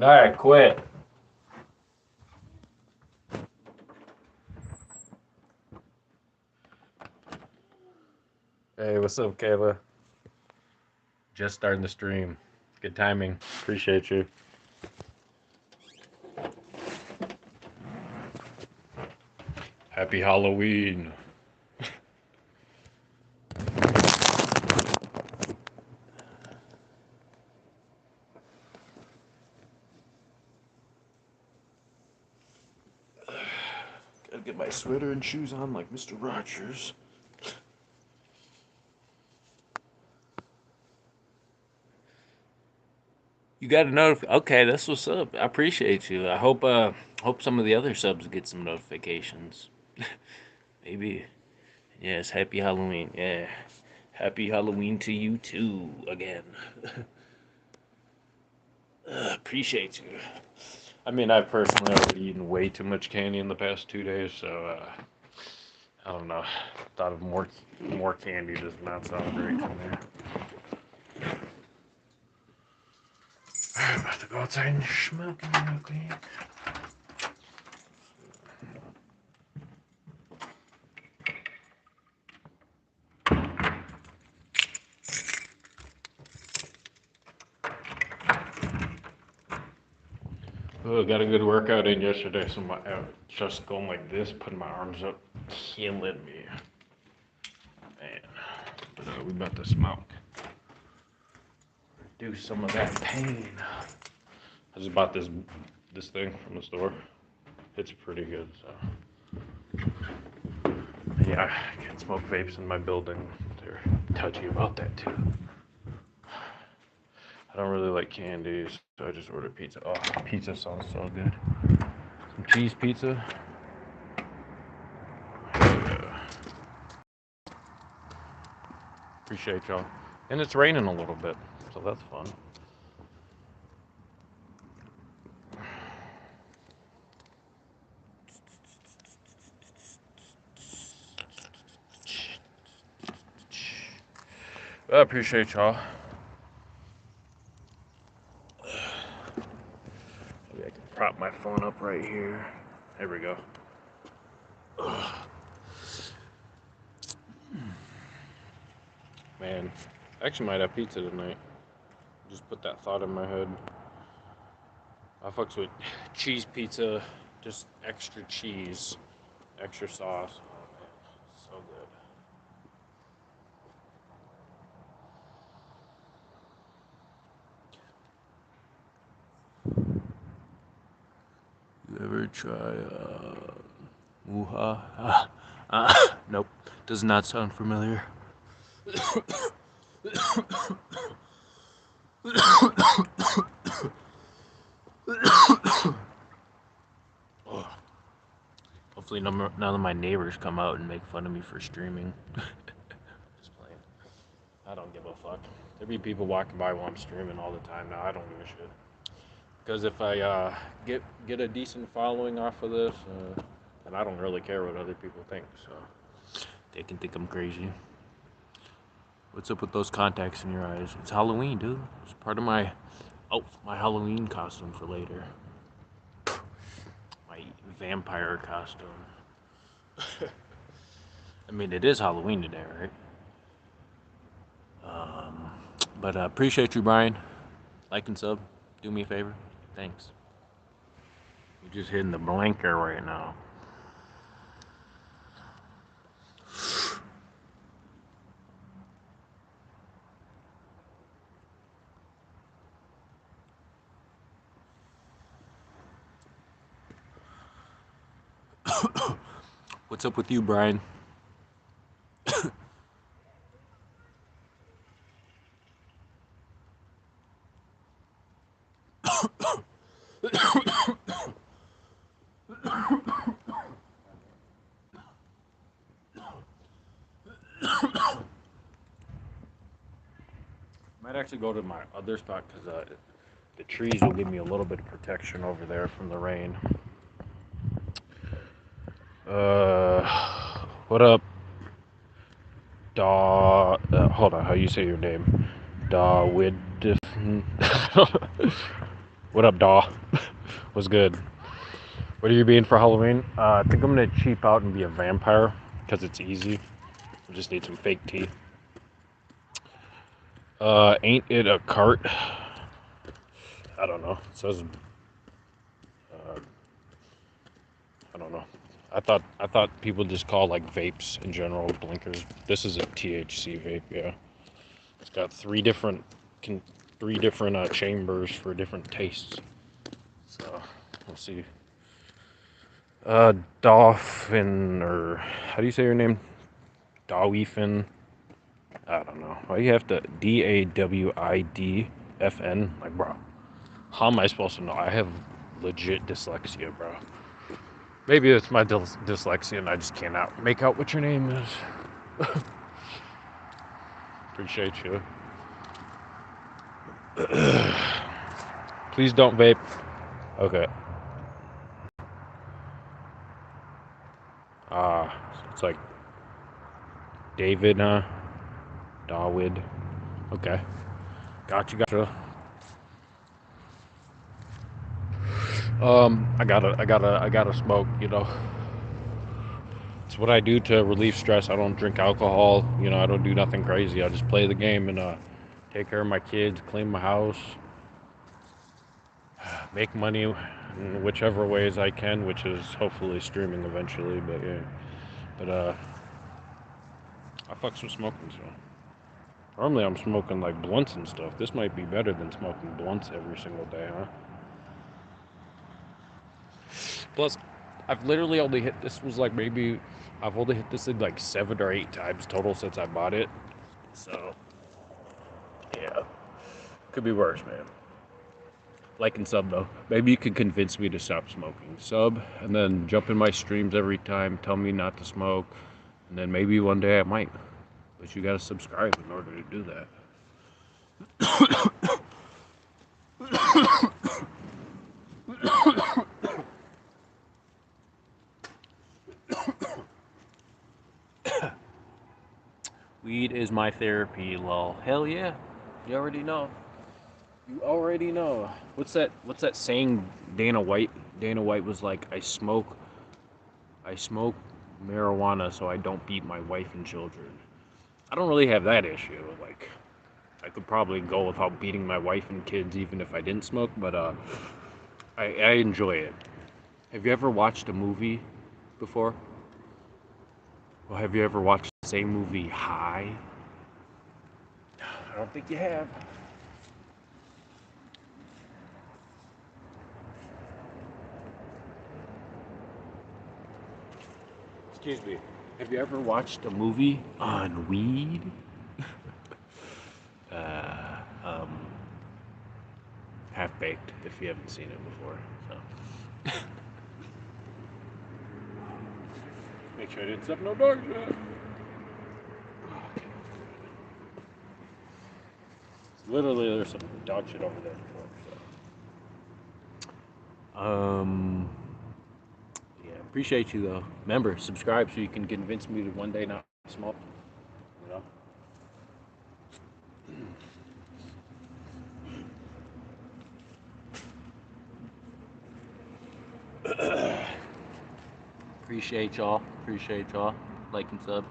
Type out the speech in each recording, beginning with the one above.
Alright, quit. Hey, what's up, Kayla? Just starting the stream. Good timing. Appreciate you. Happy Halloween. Gotta get my sweater and shoes on like Mr. Rogers. You got a Okay, that's what's up. I appreciate you. I hope some of the other subs get some notifications. Maybe. Yes, happy Halloween. Yeah. Happy Halloween to you too again. Appreciate you. I mean, I've personally already eaten way too much candy in the past 2 days, so I don't know. Thought of more candy does not sound great to me. I'm about to go outside and smoke real quick. Oh, got a good workout in yesterday, so just going like this, putting my arms up, killing me. Man, but we about to smoke. Reduce some of that pain. I just bought this thing from the store. It's pretty good, so. Yeah, I can't smoke vapes in my building. They're touchy about that too. I don't really like candies, so I just ordered pizza. Oh, pizza sounds so good. Some cheese pizza. Yeah. Appreciate y'all. And it's raining a little bit, so that's fun. I appreciate y'all. Maybe I can prop my phone up right here. There we go. Man, I actually might have pizza tonight. Just put that thought in my head. I fucks with cheese pizza, just extra cheese, extra sauce. Oh man, so good. You ever try muha? Nope, does not sound familiar. Oh, hopefully none of my neighbors come out and make fun of me for streaming. Just playing. I don't give a fuck. There be people walking by while I'm streaming all the time now. I don't give a shit. Because if I get a decent following off of this, then I don't really care what other people think. So they can think I'm crazy. What's up with those contacts in your eyes? It's Halloween, dude. It's part of my Halloween costume for later. My vampire costume. I mean, it is Halloween today, right? But appreciate you, Brian. Like and sub. Do me a favor. Thanks. You're just hitting the blanker right now. What's up with you, Brian? Might actually go to my other spot because the trees will give me a little bit of protection over there from the rain. What up, hold on, how you say your name? Dawid. What up, Daw? What's good? What are you being for Halloween? I think I'm gonna cheap out and be a vampire because it's easy. I just need some fake teeth. Ain't it a cart? I don't know. It says, I don't know. I thought people just call like vapes in general blinkers. This is a THC vape, yeah. It's got three different chambers for different tastes. So we'll see. Dolphin, or how do you say your name? Dawifin. I don't know. Why you have to DAWIDFN? Like, bro, how am I supposed to know? I have legit dyslexia, bro. Maybe it's my dyslexia and I just cannot make out what your name is. Appreciate you. Please don't vape. Okay. It's like David, huh? Dawid. Okay. Gotcha. I gotta smoke, you know. It's what I do to relieve stress. I don't drink alcohol, you know, I don't do nothing crazy. I just play the game and take care of my kids, clean my house, make money in whichever ways I can, which is hopefully streaming eventually, but yeah. But I fucks with smoking, so. Normally I'm smoking like blunts and stuff. This might be better than smoking blunts every single day, huh? Plus, I've literally only hit this was like maybe I've only hit this thing like 7 or 8 times total since I bought it. So yeah, could be worse, man. Like and sub though. Maybe you could convince me to stop smoking. Sub and then jump in my streams every time, tell me not to smoke, and then maybe one day I might. But you gotta subscribe in order to do that. Weed is my therapy, lol. Hell yeah. You already know. You already know. What's that saying Dana White? Dana White was like, I smoke marijuana so I don't beat my wife and children. I don't really have that issue. Like I could probably go without beating my wife and kids even if I didn't smoke, but I enjoy it. Have you ever watched a movie before? Well, have you ever watched the same movie high? I don't think you have. Excuse me. Have you ever watched a movie on weed? uh, um, Half Baked, if you haven't seen it before. So. Make sure I didn't step no dog shit. Literally, there's some dog shit over there before. So. Yeah, appreciate you though. Remember, subscribe so you can convince me to one day not smoke. You know. Appreciate y'all. Appreciate y'all. Like and sub.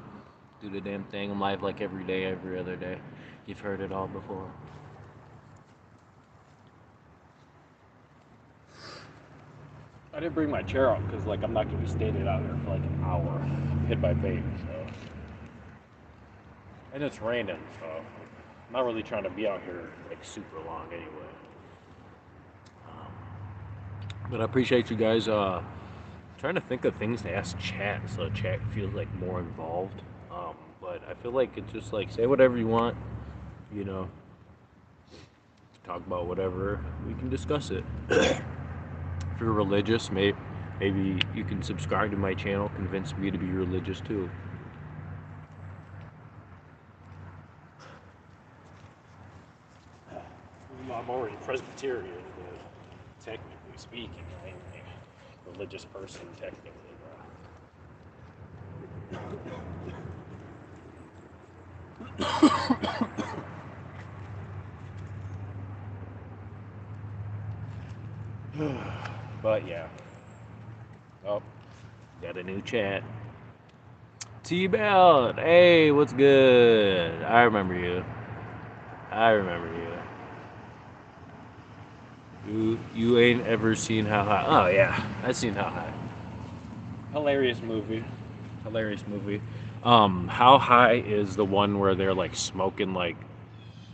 Do the damn thing. I'm live like every day, every other day. You've heard it all before. I didn't bring my chair out because like I'm not gonna be standing out here for like an hour. Hit by vape, so. And it's raining, so I'm not really trying to be out here like super long anyway. But I appreciate you guys. Trying to think of things to ask chat so chat feels like more involved. But I feel like it's just like say whatever you want, you know. Talk about whatever. We can discuss it. If you're religious, maybe you can subscribe to my channel. Convince me to be religious too. I'm already Presbyterian, but technically speaking, I am a religious person technically. But yeah. Oh, got a new chat. T-Belt, hey, what's good? I remember you. I remember you. You ain't ever seen How High. Oh yeah, I've seen How High. Hilarious movie. Hilarious movie. How High is the one where they're like smoking like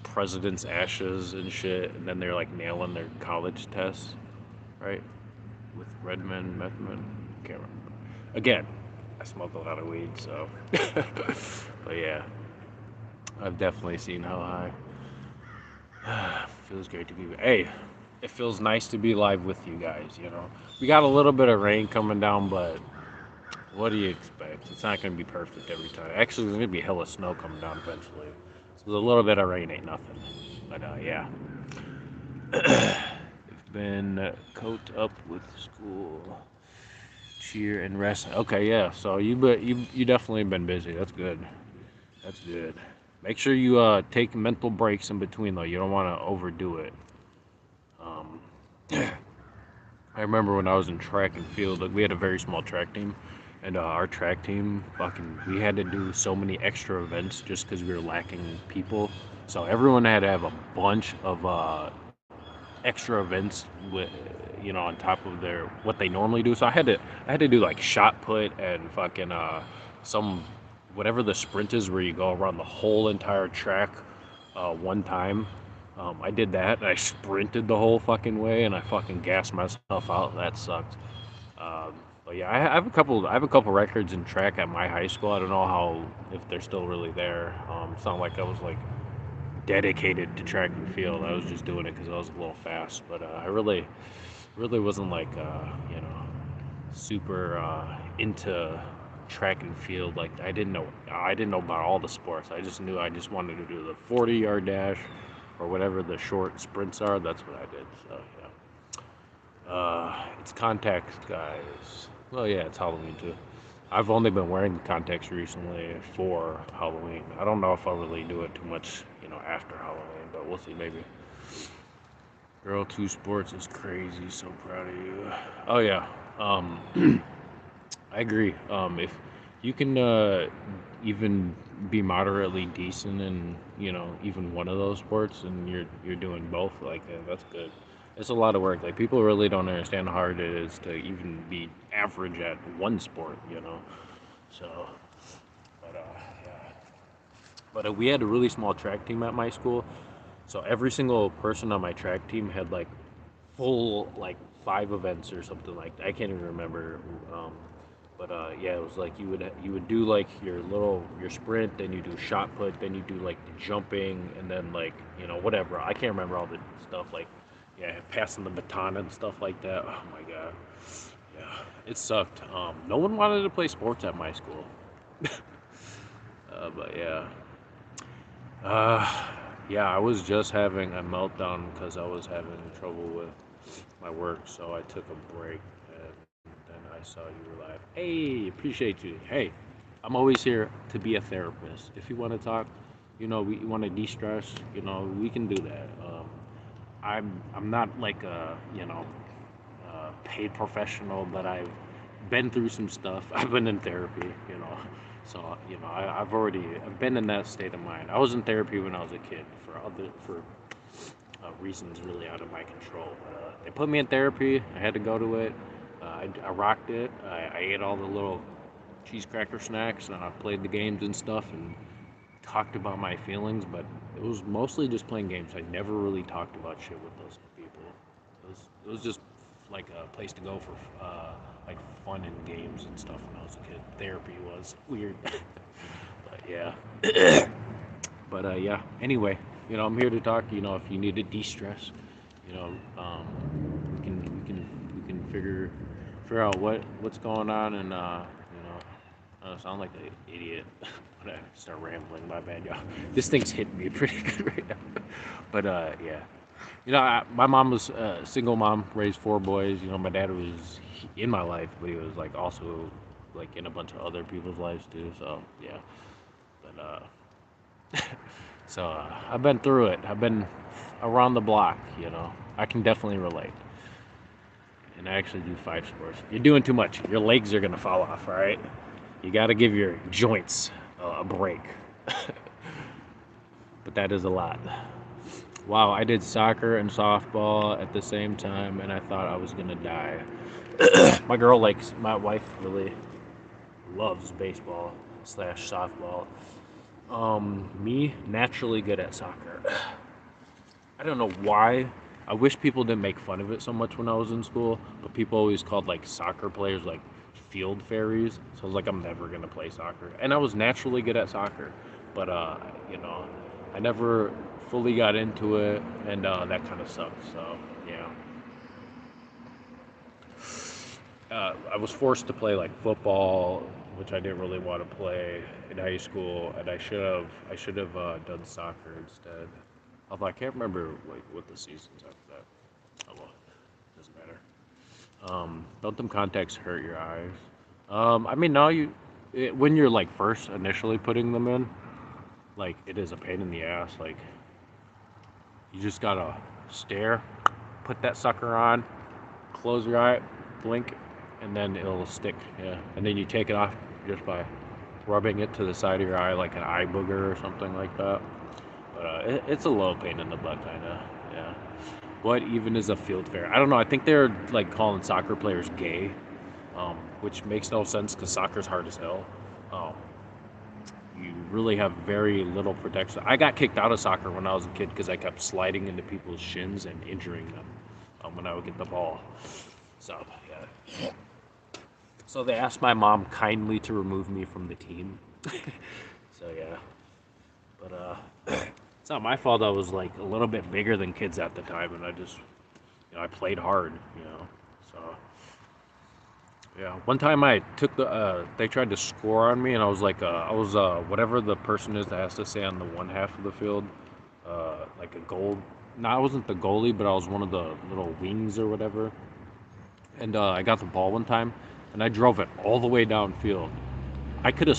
president's ashes and shit, and then they're like nailing their college tests, right? With Redman, Methman. Can't remember. Again, I smoke a lot of weed, so. But yeah, I've definitely seen How High. Feels great to be. Hey, it feels nice to be live with you guys. You know, we got a little bit of rain coming down, but what do you expect? It's not gonna be perfect every time. Actually, there's gonna be hella snow coming down eventually. So a little bit of rain ain't nothing. But yeah, I've been caught up with school, cheer and rest. Okay, yeah. So you definitely been busy. That's good. That's good. Make sure you take mental breaks in between though. You don't want to overdo it. Um, I remember when I was in track and field, like we had a very small track team, and our track team, fucking, we had to do so many extra events just because we were lacking people. So everyone had to have a bunch of extra events with, on top of their what they normally do. So I had to do like shot put and fucking some whatever the sprint is where you go around the whole entire track one time. I did that and I sprinted the whole fucking way and I fucking gassed myself out. That sucked. But yeah, I have a couple records in track at my high school. I don't know how if they're still really there. It's not like I was like dedicated to track and field. I was just doing it because I was a little fast. But I really wasn't like super into track and field. Like I didn't know about all the sports. I just knew I just wanted to do the 40-yard dash or whatever the short sprints are. That's what I did. So yeah. It's contacts, guys. Well, yeah, it's Halloween too. I've only been wearing the contacts recently for Halloween. I don't know if I'll really do it too much, after Halloween, but we'll see. Maybe. Girl, two sports is crazy. So proud of you. Oh yeah. I agree. If you can even be moderately decent in even one of those sports, and you're doing both, like that's good. It's a lot of work. Like people really don't understand how hard it is to even be average at one sport. So, but yeah. But we had a really small track team at my school, so every single person on my track team had like full like 5 events or something like that. I can't even remember. Um, but yeah, it was like you would do like your sprint, then you do shot put, then you do like the jumping, and then like whatever. I can't remember all the stuff like yeah, passing the baton and stuff like that. Oh my god, yeah, it sucked. No one wanted to play sports at my school. But yeah, uh, yeah, I was just having a meltdown because I was having trouble with my work, so I took a break and then I saw you were live. Hey, appreciate you. Hey, I'm always here to be a therapist. If you want to talk, you want to de-stress, we can do that. I'm not like a paid professional, but I've been through some stuff. I've been in therapy, so I've been in that state of mind. I was in therapy when I was a kid for reasons really out of my control. They put me in therapy. I had to go to it. I rocked it. I ate all the little cheese cracker snacks and I played the games and stuff and talked about my feelings. But it was mostly just playing games. I never really talked about shit with those people. It was just like a place to go for like fun and games and stuff when I was a kid. Therapy was weird, but yeah. But yeah. Anyway, I'm here to talk. If you need to de-stress, you know, um, we can figure out what's going on, and I don't sound like an idiot when I start rambling. My bad, y'all. This thing's hitting me pretty good right now. But yeah. My mom was a single mom, raised 4 boys. My dad was in my life, but he was like also like in a bunch of other people's lives too. So yeah. But so I've been through it. I've been around the block. I can definitely relate. and I actually do 5 sports. You're doing too much. Your legs are gonna fall off. All right. You got to give your joints a break. But that is a lot. Wow, I did soccer and softball at the same time, and I thought I was gonna die. My wife really loves baseball slash softball. Me, naturally good at soccer. I don't know why. I wish people didn't make fun of it so much when I was in school, but people always called like soccer players like field fairies. So I was like, I'm never gonna play soccer. And I was naturally good at soccer, but you know, I never fully got into it, and that kind of sucked. So yeah, I was forced to play like football, which I didn't really want to play in high school, and I should have done soccer instead. Although I can't remember like what the seasons after that. Oh well, doesn't matter. Don't them contacts hurt your eyes? I mean, now when you're like first initially putting them in, like it is a pain in the ass. Like you just gotta stare, put that sucker on, close your eye, blink, and then it'll stick. Yeah, and then you take it off just by rubbing it to the side of your eye like an eye booger or something like that. But it's a little pain in the butt, kind of. Yeah. What even is a field fair? I don't know. I think they're like calling soccer players gay, which makes no sense because soccer's hard as hell. Um, you really have very little protection. I got kicked out of soccer when I was a kid because I kept sliding into people's shins and injuring them when I would get the ball. So yeah. So they asked my mom kindly to remove me from the team. So yeah, but it's not my fault. I was like a little bit bigger than kids at the time, and I just, I played hard, So yeah, one time I took they tried to score on me, and I was like, I was whatever the person is that has to stay on the one half of the field, like a goal. No, I wasn't the goalie, but I was one of the little wings or whatever. And I got the ball one time, and I drove it all the way downfield. I could have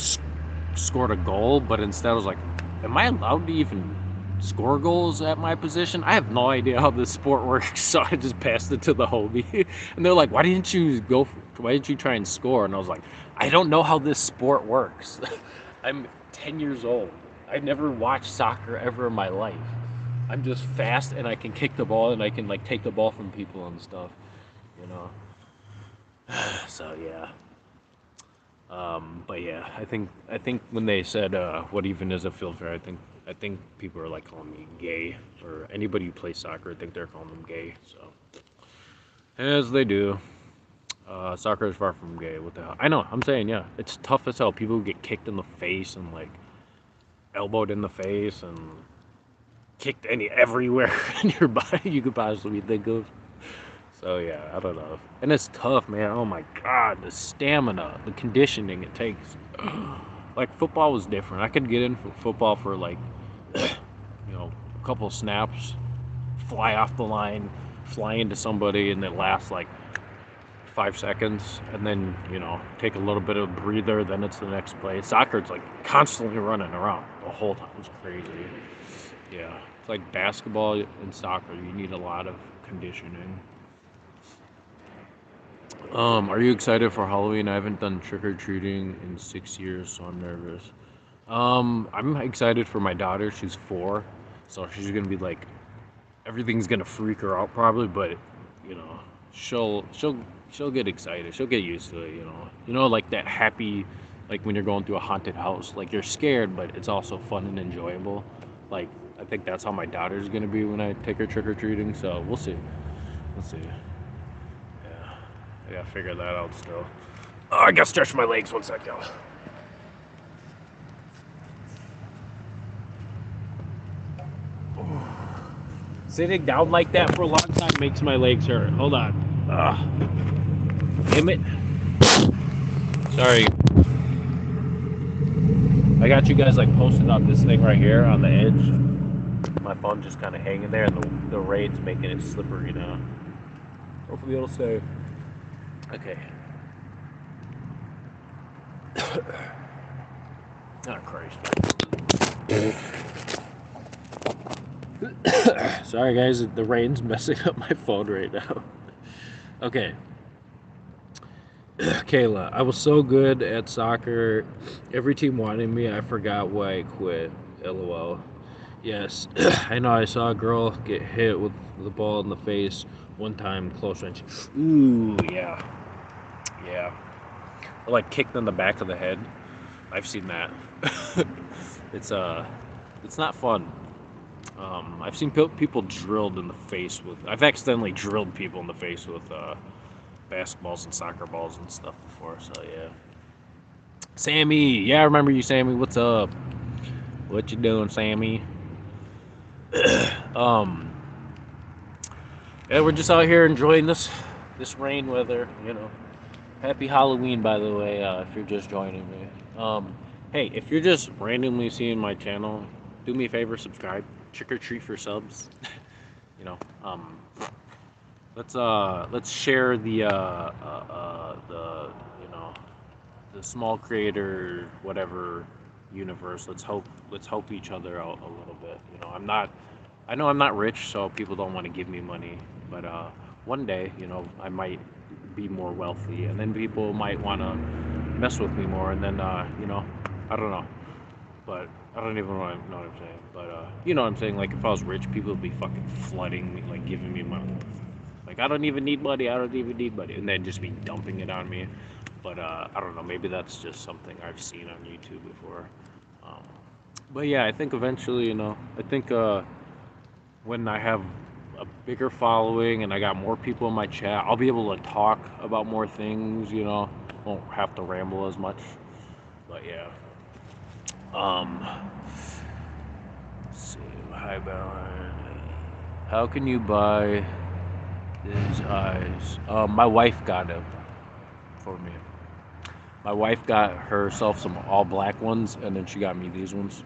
scored a goal, but instead I was like, am I allowed to even score goals at my position? I have no idea how this sport works, so I just passed it to the homie. And they're like, why didn't you try and score? And I was like, I don't know how this sport works. I'm 10 years old. I've never watched soccer ever in my life. I'm just fast, and I can kick the ball, and I can like take the ball from people and stuff, you know. So yeah. But yeah, I think when they said what even is a field fair, I think people are like calling me gay, or anybody who plays soccer, I think they're calling them gay. So as they do. Soccer is far from gay. What the hell? I know. I'm saying, yeah, it's tough as hell. People who get kicked in the face and like elbowed in the face and kicked everywhere in your body you could possibly think of. So yeah, I don't know. And it's tough, man. Oh my God, the stamina, the conditioning it takes. Like football was different. I could get in for football for like, a couple snaps, fly off the line, fly into somebody, and it lasts like 5 seconds, and then take a little bit of a breather. Then it's the next play. Soccer, it's like constantly running around the whole time. It's crazy. Yeah, it's like basketball and soccer. You need a lot of conditioning. Are you excited for Halloween? I haven't done trick-or-treating in 6 years, so I'm nervous. I'm excited for my daughter. She's 4, so she's gonna be like, everything's gonna freak her out probably, but you know, she'll get excited. She'll get used to it. Like that happy, like when you're going through a haunted house, like you're scared, but it's also fun and enjoyable. Like I think that's how my daughter's gonna be when I take her trick-or-treating. So we'll see. We'll see. Yeah, I gotta figure that out still. Oh, I gotta stretch my legs 1 second. Sitting down like that for a long time makes my legs hurt. Hold on. Damn it. Sorry. I got you guys like posted on this thing right here on the edge. My phone just kind of hanging there, and the rain's making it slippery now. Hopefully it'll stay. Okay. Oh, Christ. Sorry guys, the rain's messing up my phone right now. Okay, Kayla, I was so good at soccer. Every team wanted me. I forgot why I quit. LOL. Yes, I know. I saw a girl get hit with the ball in the face one time, close range. Ooh, yeah, yeah. Or like kicked in the back of the head. I've seen that. it's it's not fun. I've seen people drilled in the face with. I've accidentally drilled people in the face with basketballs and soccer balls and stuff before. So yeah. Sammy, yeah, I remember you, Sammy. What's up? What you doing, Sammy? um, yeah, we're just out here enjoying this rain weather. You know, happy Halloween, by the way. If you're just joining me, hey, if you're just randomly seeing my channel, do me a favor, subscribe. Trick or treat for subs. You know, let's share the you know the small creator whatever universe. Let's help each other out a little bit. You know, I know I'm not rich, so people don't want to give me money, but one day, you know, I might be more wealthy, and then people might want to mess with me more, and then you know, I don't know, but I don't even know what I'm saying, but you know what I'm saying. Like if I was rich, people would be fucking flooding me, like giving me money. Like I don't even need money. I don't even need money, and then just be dumping it on me. But I don't know. Maybe that's just something I've seen on YouTube before. Um, but yeah, I think eventually, you know, I think when I have a bigger following and I got more people in my chat, I'll be able to talk about more things. You know, won't have to ramble as much. But yeah. Um, let's see. Hi, Ballard. How can you buy these eyes? My wife got them for me. My wife got herself some all black ones, and then she got me these ones.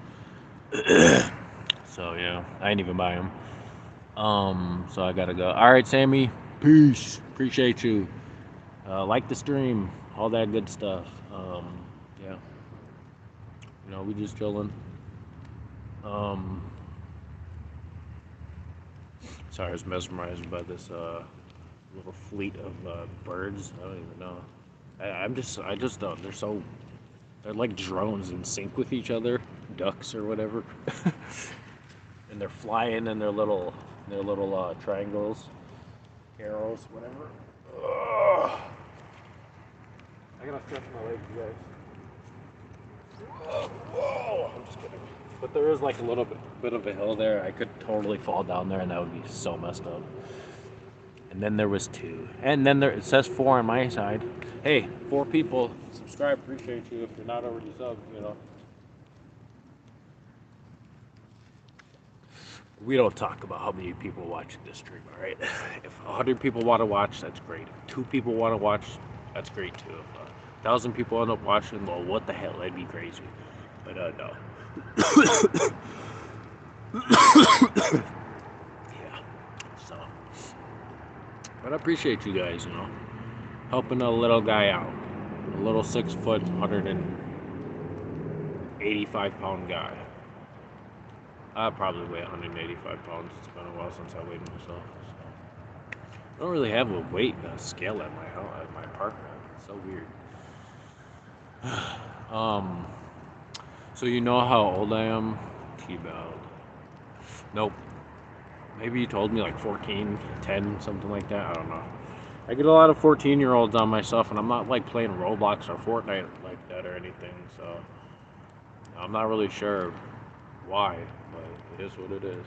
So yeah, I ain't even buy them. So I gotta go. All right, Sammy. Peace. Appreciate you. Like the stream, all that good stuff. Yeah, you know, we just chilling. Um, sorry, I was mesmerized by this little fleet of birds. I don't even know. I just don't. They're like drones in sync with each other, ducks or whatever, and they're flying in their little triangles, arrows, whatever. Ugh. I gotta stretch my legs, you guys. Whoa, whoa! I'm just kidding. But there is like a little bit of a hill there. I could totally fall down there, and that would be so messed up. And then there was two, and then it says four on my side. Hey, four people subscribe. Appreciate you. If you're not already subbed, you know. We don't talk about how many people watch this stream, all right? If 100 people want to watch, that's great. If 2 people want to watch, that's great too. If 1,000 people end up watching, well, what the hell? That'd be crazy. But no. Yeah. So, but I appreciate you guys, you know, helping a little guy out, a little 6 foot, 185 pound guy. I probably weigh 185 pounds. It's been a while since I weighed myself. So. I don't really have a weight scale at my house, at my apartment. It's so weird. um, so you know how old I am? T-Bell. Nope. Maybe you told me like 14, 10, something like that. I don't know. I get a lot of 14-year-olds on my stuff, and I'm not like playing Roblox or Fortnite like that or anything. So I'm not really sure why, but it is what it is.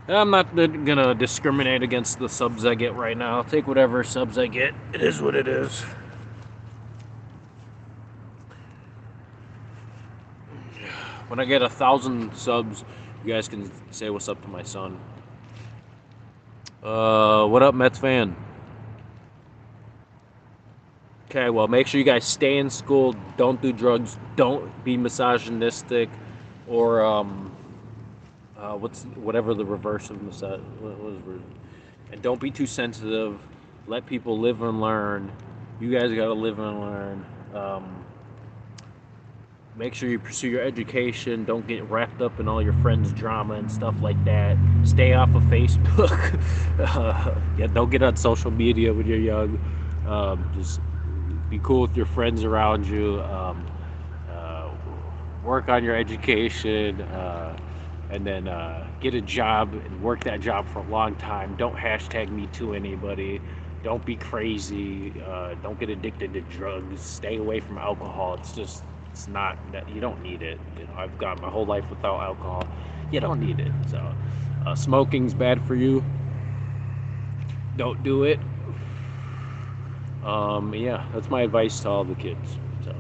I'm not gonna discriminate against the subs I get right now. I'll take whatever subs I get. It is what it is. When I get 1,000 subs, you guys can say what's up to my son. What up, Mets fan? Okay, well, make sure you guys stay in school. Don't do drugs. Don't be misogynistic, or whatever the reverse of and don't be too sensitive. Let people live and learn. You guys gotta live and learn. Make sure you pursue your education. Don't get wrapped up in all your friends' drama and stuff like that. Stay off of Facebook. Yeah, don't get on social media when you're young. Just Be cool with your friends around you. Uh, Work on your education. And then get a job and work that job for a long time. Don't hashtag me to anybody. Don't be crazy. Don't get addicted to drugs. Stay away from alcohol. It's not that you don't need it. You know, I've gone my whole life without alcohol. You don't need it. So, smoking's bad for you. Don't do it. Yeah, that's my advice to all the kids. So,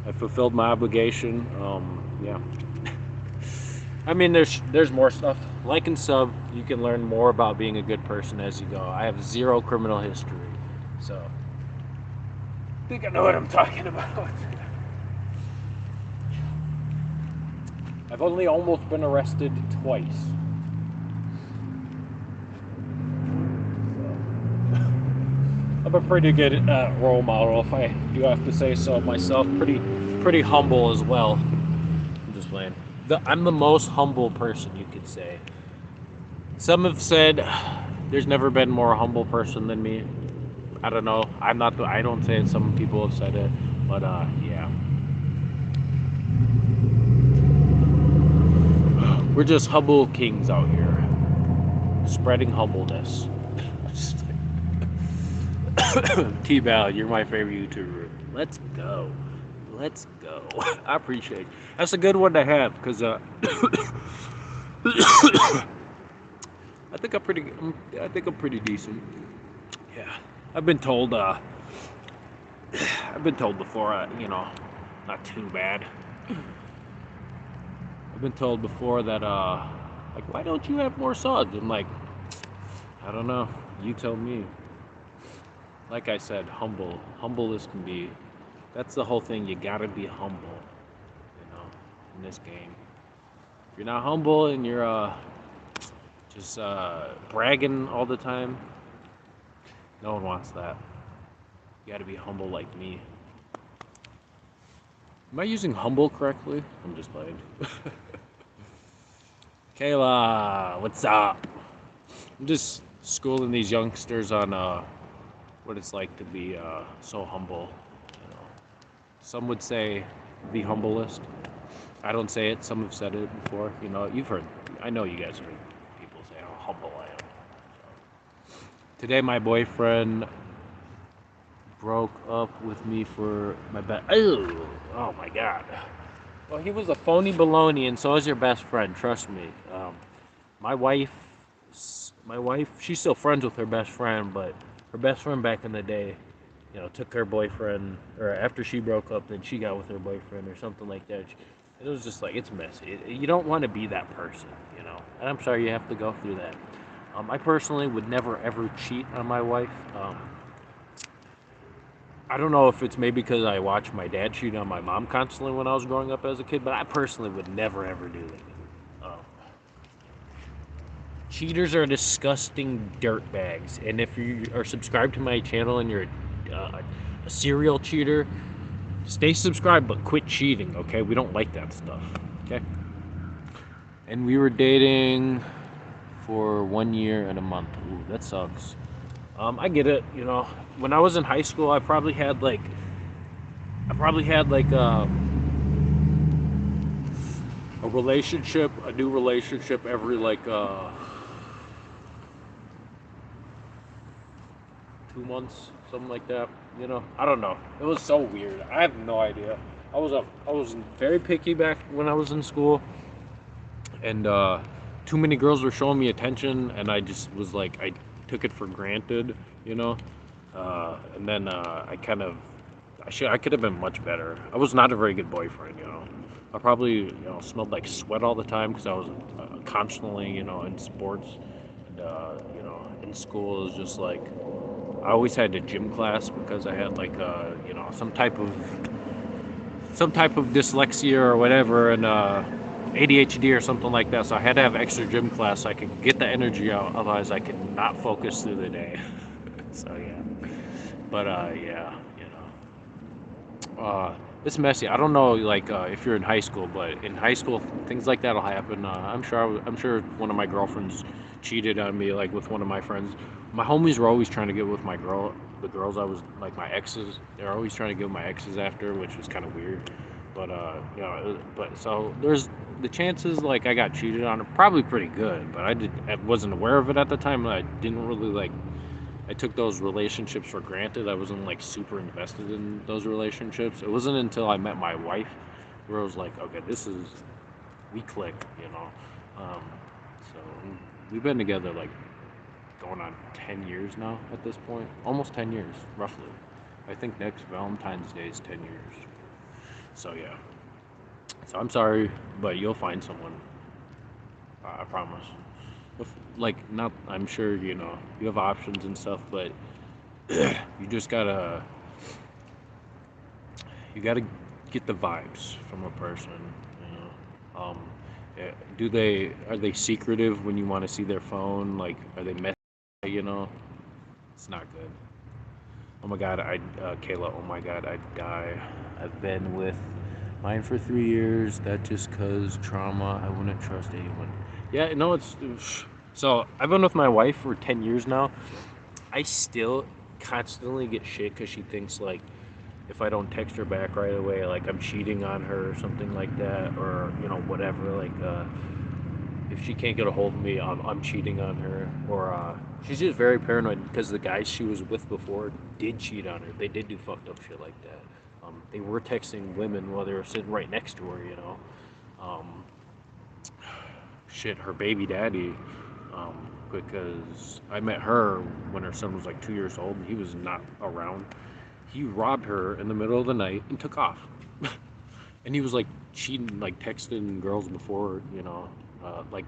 I fulfilled my obligation. Yeah. I mean, there's more stuff. Like and sub, you can learn more about being a good person as you go. I have zero criminal history, so I think I know what I'm talking about. I've only almost been arrested twice. So, I'm a pretty good role model, if I do have to say so myself. Pretty humble as well. I'm just playing. I'm the most humble person you could say. Some have said there's never been more humble person than me. I don't know. I'm not. I don't say it. Some people have said it, but yeah. We're just humble kings out here, spreading humbleness. T-Bal, you're my favorite YouTuber. Let's go. Let's go. I appreciate it. That's a good one to have because I think I'm pretty decent. Yeah, I've been told. I've been told before. Not too bad. I've been told before that like, why don't you have more subs? I'm like, I don't know. You tell me. Like I said, humble as can be. That's the whole thing. You gotta be humble, in this game. If you're not humble and you're just bragging all the time, no one wants that. You gotta be humble like me. Am I using humble correctly? I'm just playing. Kayla, what's up? I'm just schooling these youngsters on what it's like to be so humble. Some would say the humblest. I don't say it. Some have said it before. You've heard. I know you guys heard people say how humble I am. Today, my boyfriend broke up with me for my best. Oh my God. Well, he was a phony baloney, and so is your best friend. Trust me. My wife, she's still friends with her best friend, but her best friend back in the day, took her boyfriend, or after she broke up, then she got with her boyfriend or something like that. It was just like, it's messy. You don't want to be that person, and I'm sorry you have to go through that. I personally would never ever cheat on my wife. I don't know if it's maybe because I watched my dad cheat on my mom constantly when I was growing up as a kid, but I personally would never ever do that. Cheaters are disgusting dirtbags, and if you are subscribed to my channel and you're a serial cheater, stay subscribed but quit cheating, okay? We don't like that stuff, okay? And we were dating for 1 year and a month. Ooh, that sucks. I get it, when I was in high school, I probably had like a new relationship every like 2 months, something like that. I don't know. It was so weird. I have no idea. I was very picky back when I was in school, and too many girls were showing me attention, and I just was like, I took it for granted, and then I could have been much better. I was not a very good boyfriend, I probably, smelled like sweat all the time because I was constantly, in sports, and in school. It was just like I always had a gym class because I had like some type of dyslexia or whatever, and ADHD or something like that. So I had to have extra gym class so I could get the energy out. Otherwise, I could not focus through the day. So yeah, but yeah, it's messy. I don't know, like if you're in high school, but in high school, things like that'll happen. I'm sure one of my girlfriends cheated on me, like with one of my friends. My homies were always trying to get with my girl, the girls I was like my exes. They're always trying to get with my exes after, which was kind of weird. But but so there's the chances like I got cheated on are probably pretty good, but I wasn't aware of it at the time. I didn't really like I took those relationships for granted. I wasn't like super invested in those relationships. It wasn't until I met my wife where I was like, okay, this is we click, you know. Um, so we've been together like going on 10 years now at this point, almost 10 years, roughly. I think next Valentine's Day is 10 years. So yeah. So I'm sorry, but you'll find someone. I promise. Like not, I'm sure you know you have options and stuff, but you just gotta you got to get the vibes from a person, you know. Do they are they secretive when you want to see their phone? Like, are they messy? You know, it's not good. Oh my God, Kayla. Oh my God, I'd die. I've been with mine for 3 years. That just cause trauma. I wouldn't trust anyone. Yeah, no, it's so. I've been with my wife for 10 years now. I still constantly get shit because she thinks like if I don't text her back right away, like I'm cheating on her or something like that, or you know whatever. Like if she can't get a hold of me, I'm cheating on her, or she's just very paranoid because the guys she was with before did cheat on her. They did do fucked up shit like that. They were texting women while they were sitting right next to her, you know. Um, Shit, her baby daddy. Because I met her when her son was like 2 years old and he was not around. He robbed her in the middle of the night and took off. And he was like cheating, like texting girls before, you know, like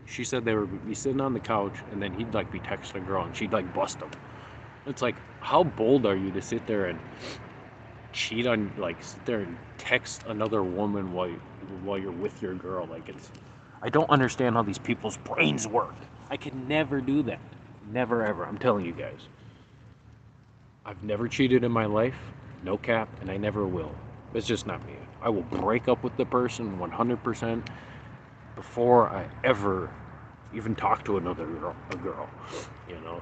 she said they would be sitting on the couch and then he'd like be texting a girl and she'd like bust him. It's like, how bold are you to sit there and cheat on, like, sit there and text another woman while you're with your girl? Like, it's, I don't understand how these people's brains work. I could never do that. Never ever. I'm telling you guys. I've never cheated in my life, no cap, and I never will. It's just not me. I will break up with the person 100% before I ever even talk to another girl, you know.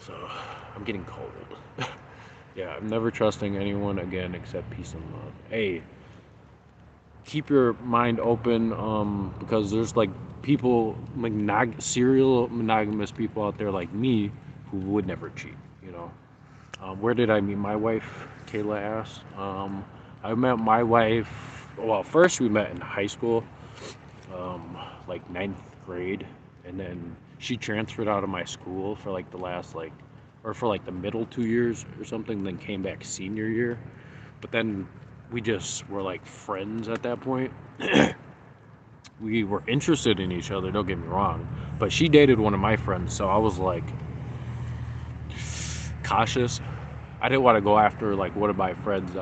So I'm getting cold. Yeah, I'm never trusting anyone again except peace and love. Hey, keep your mind open, because there's like people, serial monogamous people out there like me who would never cheat, you know. Where did I meet my wife? Kayla asked. I met my wife. Well, first we met in high school, like ninth grade, and then she transferred out of my school for like the last like, or for like the middle 2 years or something. Then came back senior year, but then we just were like friends at that point. We were interested in each other. Don't get me wrong, but she dated one of my friends, so I was like cautious. I didn't want to go after like one of my friends'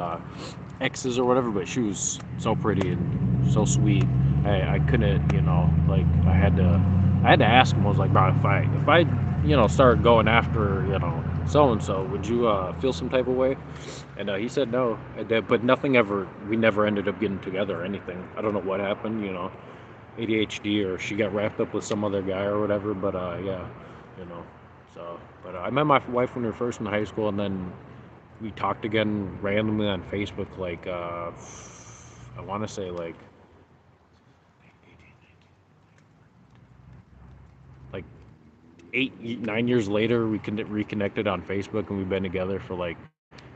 exes or whatever, but she was so pretty and so sweet. I couldn't, you know, like I had to ask him. I was like, bro, if I, you know, start going after, you know, so and so, would you feel some type of way? And he said no. But nothing ever. We never ended up getting together or anything. I don't know what happened, you know, ADHD or she got wrapped up with some other guy or whatever. But yeah, you know. So, but I met my wife when we were first in high school, and then we talked again randomly on Facebook. Like, I want to say like 8, 9 years later, we reconnected on Facebook, and we've been together for like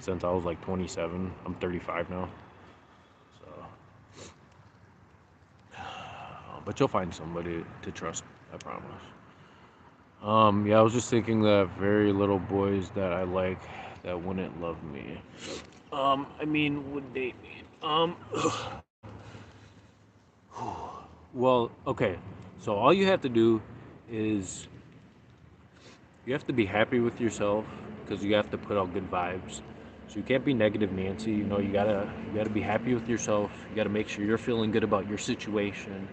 since I was like 27. I'm 35 now. So, but you'll find somebody to trust. I promise. Yeah, I was just thinking that very little boys that I like that wouldn't love me. I mean, would date me. Well, okay. So all you have to do is you have to be happy with yourself because you have to put out good vibes. So you can't be negative Nancy. You know, you gotta be happy with yourself. You gotta make sure you're feeling good about your situation,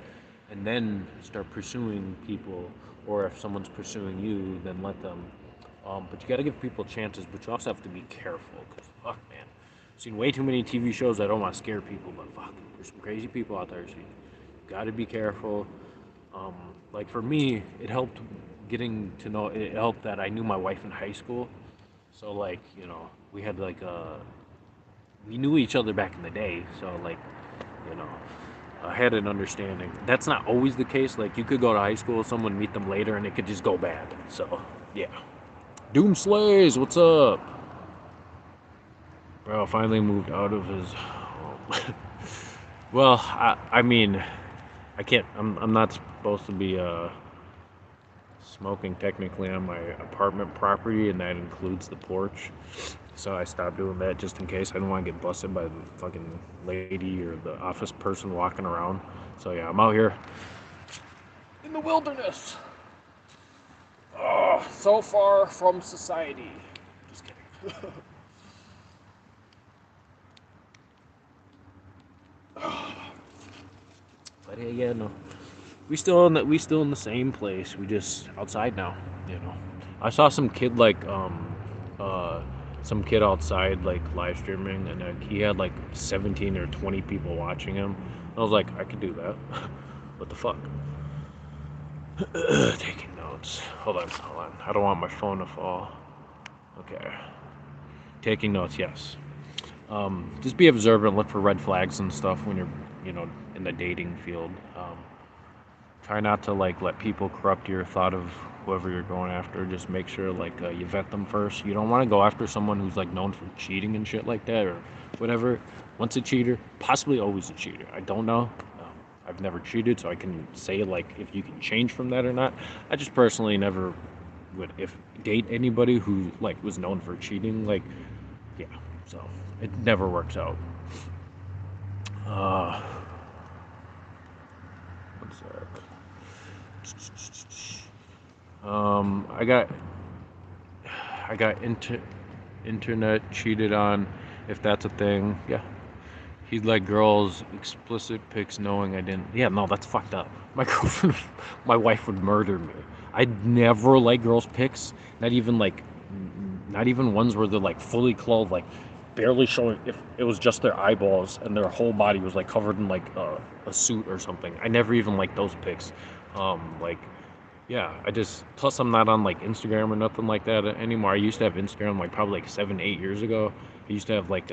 and then start pursuing people. Or if someone's pursuing you, then let them. But you gotta give people chances. But you also have to be careful because fuck, man. Seen way too many TV shows. I don't want to scare people, but fuck, there's some crazy people out there. So you got to be careful. Um, like for me, it helped getting to know. It helped that I knew my wife in high school. So like we had like we knew each other back in the day. So like you know I had an understanding. That's not always the case. Like you could go to high school with someone, meet them later, and it could just go bad. So yeah. Doom Slays, what's up? Bro, finally moved out of his home. Well, I mean, I can't. I'm not supposed to be smoking technically on my apartment property, and that includes the porch. So I stopped doing that just in case. I don't want to get busted by the fucking lady or the office person walking around. So yeah, I'm out here in the wilderness. Oh, so far from society. Just kidding. But yeah, no. We still in the same place. We just outside now, you know. I saw some kid uh some kid outside like live streaming, and he had like 17 or 20 people watching him. I was like, I could do that. What the fuck? Taking notes. Hold on. I don't want my phone to fall. Okay. Taking notes, yes. Just be observant, look for red flags and stuff when you're, in the dating field. Try not to like let people corrupt your thought of whoever you're going after. Just make sure like you vet them first. You don't want to go after someone who's like known for cheating and shit like that or whatever. Once a cheater, possibly always a cheater. I don't know. I've never cheated, so I can say like if you can change from that or not. I just personally never would if date anybody who like was known for cheating. Like yeah, so it never works out. Uh, one sec. I got internet cheated on, if that's a thing. Yeah, he'd let girls explicit pics knowing I didn't. Yeah, no, that's fucked up. My girlfriend, my wife would murder me. I'd never like girls' pics, not even like, not even ones where they're like fully clothed, like barely showing. If it was just their eyeballs and their whole body was like covered in like a suit or something. I never even like those pics. Like yeah, plus I'm not on like Instagram or nothing like that anymore. I used to have Instagram like probably like 7, 8 years ago. I used to have like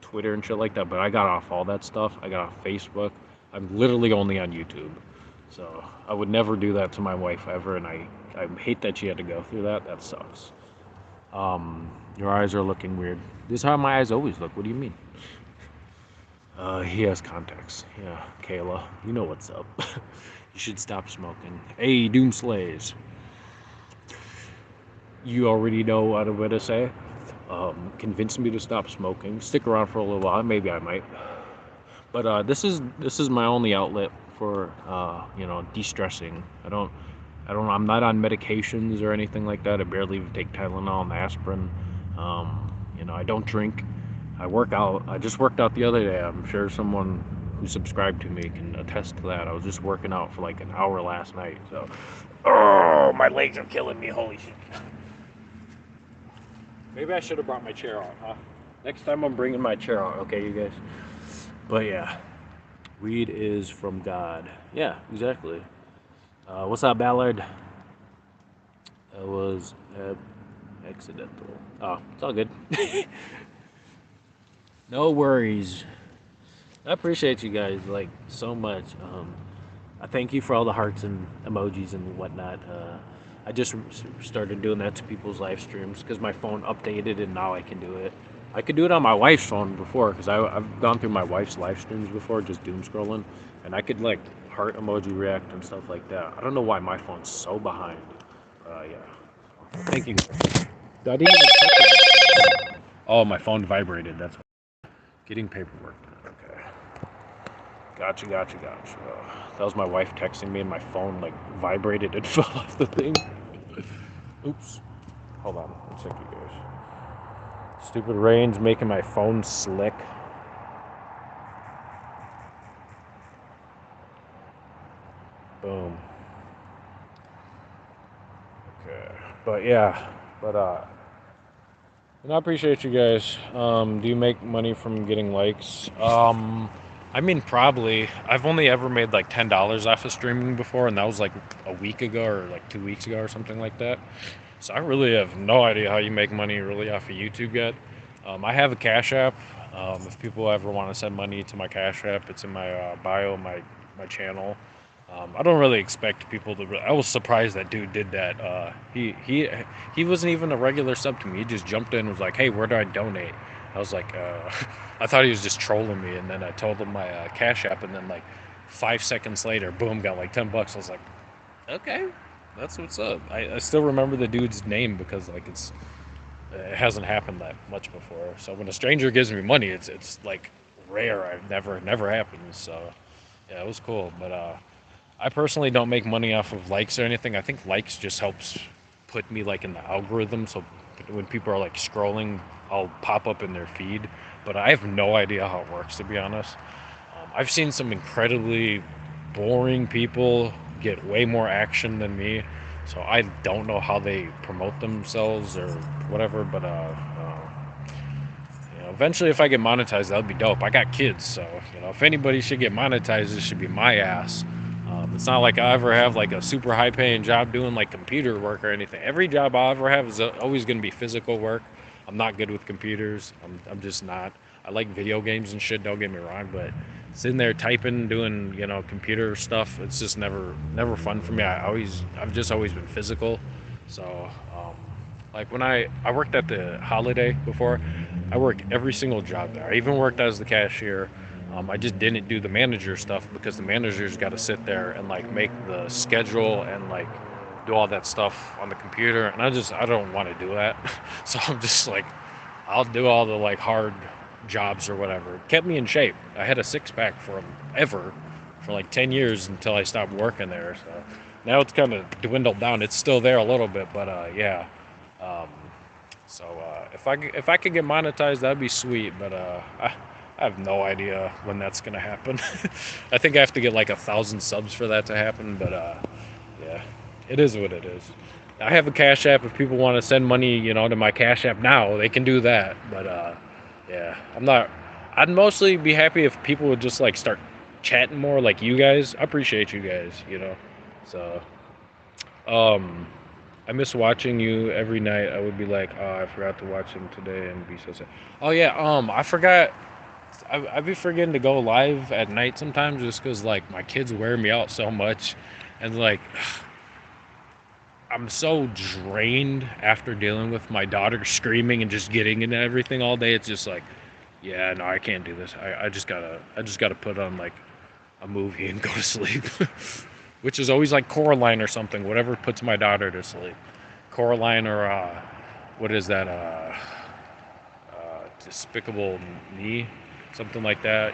Twitter and shit like that, but I got off all that stuff. I got off Facebook. I'm literally only on YouTube. So I would never do that to my wife ever, and I hate that she had to go through that. That sucks. Your eyes are looking weird. This is how my eyes always look. What do you mean? He has contacts. Yeah, Kayla, you know what's up. You should stop smoking. Hey, Doom Slays. You already know what I'm gonna say. Convince me to stop smoking. Stick around for a little while. Maybe I might. But this is my only outlet for de-stressing. I'm not on medications or anything like that. I barely even take Tylenol and aspirin. I don't drink. I work out. I just worked out the other day. I'm sure someone who subscribed to me can attest to that. I was just working out for like an hour last night. So, oh, my legs are killing me. Holy shit. Maybe I should have brought my chair out, huh? Next time I'm bringing my chair out, okay, you guys? But yeah, weed is from God. Yeah, exactly. What's up, Ballard? That was accidental. Oh, it's all good. No worries. I appreciate you guys like so much. I thank you for all the hearts and emojis and whatnot. I just started doing that to people's live streams because my phone updated and now I can do it. I could do it on my wife's phone before because I've gone through my wife's live streams before, just doom scrolling, and I could like heart emoji react and stuff like that. I don't know why my phone's so behind. Yeah. Thank you. I didn't even touch it. Oh, my phone vibrated. That's getting paperwork. Okay. Gotcha. That was my wife texting me, and my phone like vibrated and fell off the thing. Oops. Hold on. I'm sick, you guys. Stupid rain's making my phone slick. Boom. Okay. But yeah. But And I appreciate you guys. Do you make money from getting likes? I mean, probably. I've only ever made like $10 off of streaming before, and that was like a week ago or like 2 weeks ago or something like that. So I really have no idea how you make money really off of YouTube yet. I have a Cash App. If people ever want to send money to my Cash App, it's in my bio, my channel. I don't really expect people to. I was surprised that dude did that. He wasn't even a regular sub to me. He just jumped in and was like, "Hey, where do I donate?" I was like, I thought he was just trolling me, and then I told him my Cash App, and then like 5 seconds later, boom, got like $10. I was like, okay, that's what's up. I still remember the dude's name because like it hasn't happened that much before. So when a stranger gives me money, it's like rare. I've never happened. So yeah, it was cool. But I personally don't make money off of likes or anything. I think likes just helps put me like in the algorithm. So when people are like scrolling, I'll pop up in their feed. But I have no idea how it works, to be honest. I've seen some incredibly boring people get way more action than me. So I don't know how they promote themselves or whatever. But eventually, if I get monetized, that'd be dope. I got kids, so if anybody should get monetized, it should be my ass. It's not like I ever have like a super high paying job doing like computer work or anything. Every job I ever have is always going to be physical work. I'm not good with computers. I'm just not. I like video games and shit. Don't get me wrong, but sitting there typing, doing computer stuff, it's just never fun for me. I've just always been physical. So like when I worked at the Holiday before, I worked every single job there. I even worked as the cashier. I just didn't do the manager stuff because the manager's got to sit there and like make the schedule and like do all that stuff on the computer, and I don't want to do that. So I'm just like, I'll do all the like hard jobs or whatever. It kept me in shape. I had a six pack for like 10 years until I stopped working there. So now it's kind of dwindled down. It's still there a little bit, but yeah. Um, so if I could get monetized, that'd be sweet. But I have no idea when that's gonna happen. I think I have to get like 1,000 subs for that to happen. But yeah, it is what it is. I have a Cash App. If people want to send money, to my Cash App now, they can do that. But yeah, I'm not. I'd mostly be happy if people would just like start chatting more, like you guys. I appreciate you guys. So um, I miss watching you every night. I would be like, oh, I forgot to watch him today and be so sad. Oh yeah, I forgot. I be forgetting to go live at night sometimes just because like my kids wear me out so much, and like I'm so drained after dealing with my daughter screaming and just getting into everything all day. It's just like, yeah, no, I can't do this. I just gotta put on like a movie and go to sleep, which is always like Coraline or something. Whatever puts my daughter to sleep. Coraline or what is that? Despicable Me, something like that.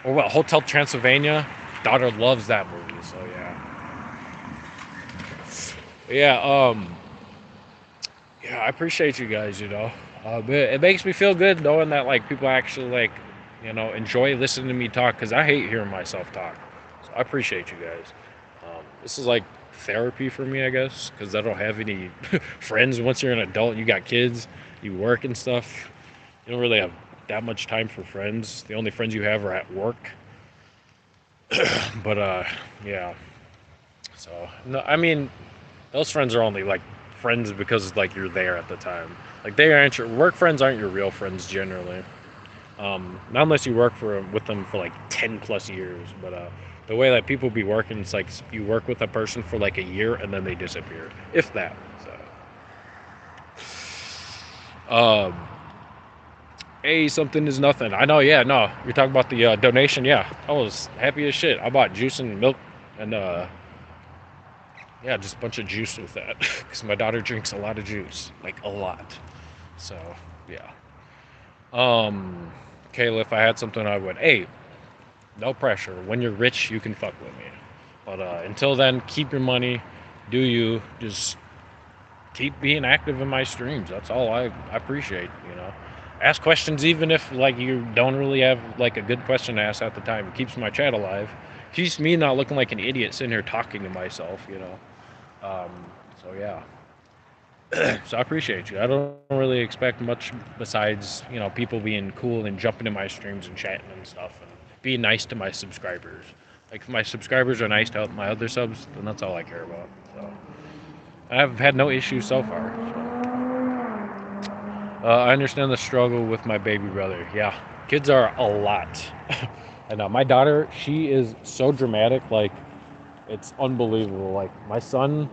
Or what? Hotel Transylvania. Daughter loves that movie, so yeah. Yeah. I appreciate you guys. It makes me feel good knowing that like people actually like enjoy listening to me talk because I hate hearing myself talk. So I appreciate you guys. This is like therapy for me, I guess, because I don't have any friends. Once you're an adult, and you got kids, you work and stuff. You don't really have that much time for friends. The only friends you have are at work. But yeah. So no, I mean, those friends are only like friends because like you're there at the time. Like they aren't your work friends aren't your real friends generally. Not unless you work for with them for like 10 plus years. But the way that people be working, it's like you work with a person for like a year and then they disappear, if that. So, hey, something is nothing. I know. Yeah, no, you're talking about the donation. Yeah, I was happy as shit. I bought juice and milk and yeah, just a bunch of juice with that because my daughter drinks a lot of juice, like a lot. So yeah. Um, Kayla, if I had something, I would. Hey, no pressure. When you're rich, you can fuck with me. But until then, keep your money. Do you just keep being active in my streams? That's all I appreciate. Ask questions even if like you don't really have like a good question to ask at the time. It keeps my chat alive. Keeps me not looking like an idiot sitting here talking to myself. Um, so yeah. So I appreciate you. I don't really expect much besides, people being cool and jumping in my streams and chatting and stuff and being nice to my subscribers. Like if my subscribers are nice to my other subs, then that's all I care about. So I've had no issues so far. So. I understand the struggle with my baby brother. Yeah, kids are a lot. And my daughter, she is so dramatic. Like it's unbelievable. Like my son,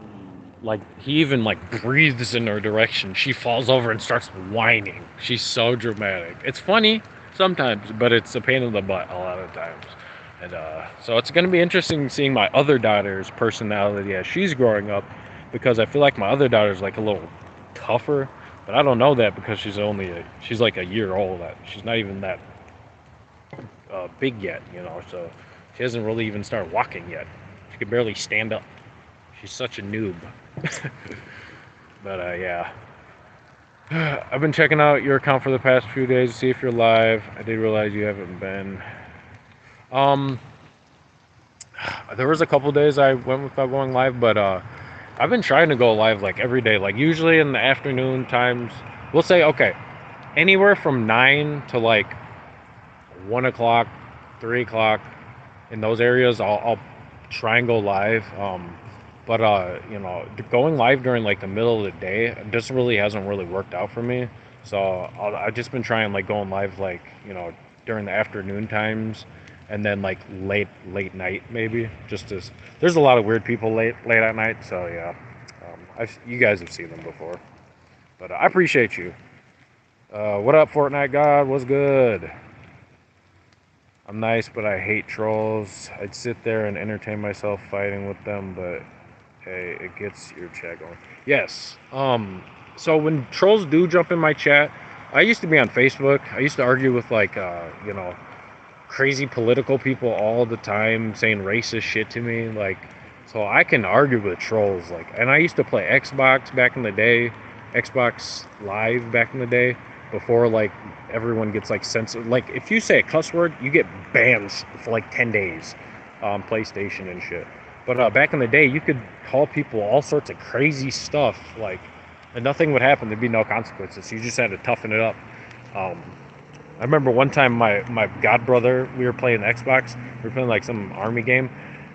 like he even like breathes in her direction. She falls over and starts whining. She's so dramatic. It's funny sometimes, but it's a pain in the butt a lot of times. And so it's going to be interesting seeing my other daughter's personality as she's growing up, because I feel like my other daughter's like a little tougher, but I don't know that because she's like a year old. She's not even that big yet, So she hasn't really even started walking yet. She can barely stand up. She's such a noob. But yeah. I've been checking out your account for the past few days to see if you're live. I did realize you haven't been. Um, there was a couple days I went without going live, but I've been trying to go live like every day. Like usually in the afternoon times, we'll say okay, anywhere from 9 to like 1 o'clock, 3 o'clock, in those areas, I'll try and go live. But going live during like the middle of the day just really hasn't really worked out for me. So I've just been trying like going live like during the afternoon times, and then like late night maybe. There's a lot of weird people late at night. So yeah, you guys have seen them before. But I appreciate you. What up, Fortnite God? What's good? I'm nice, but I hate trolls. I'd sit there and entertain myself fighting with them, but hey, it gets your chat going. Yes. So when trolls do jump in my chat, I used to be on Facebook. I used to argue with like crazy political people all the time saying racist shit to me. Like, so I can argue with trolls. Like, and I used to play Xbox back in the day, Xbox Live back in the day, before like everyone gets like censored. Like, if you say a cuss word, you get bans for like 10 days on PlayStation and shit. But back in the day, you could call people all sorts of crazy stuff, like, and nothing would happen. There'd be no consequences. So you just had to toughen it up. I remember one time my god brother, we were playing Xbox. We were playing like some army game,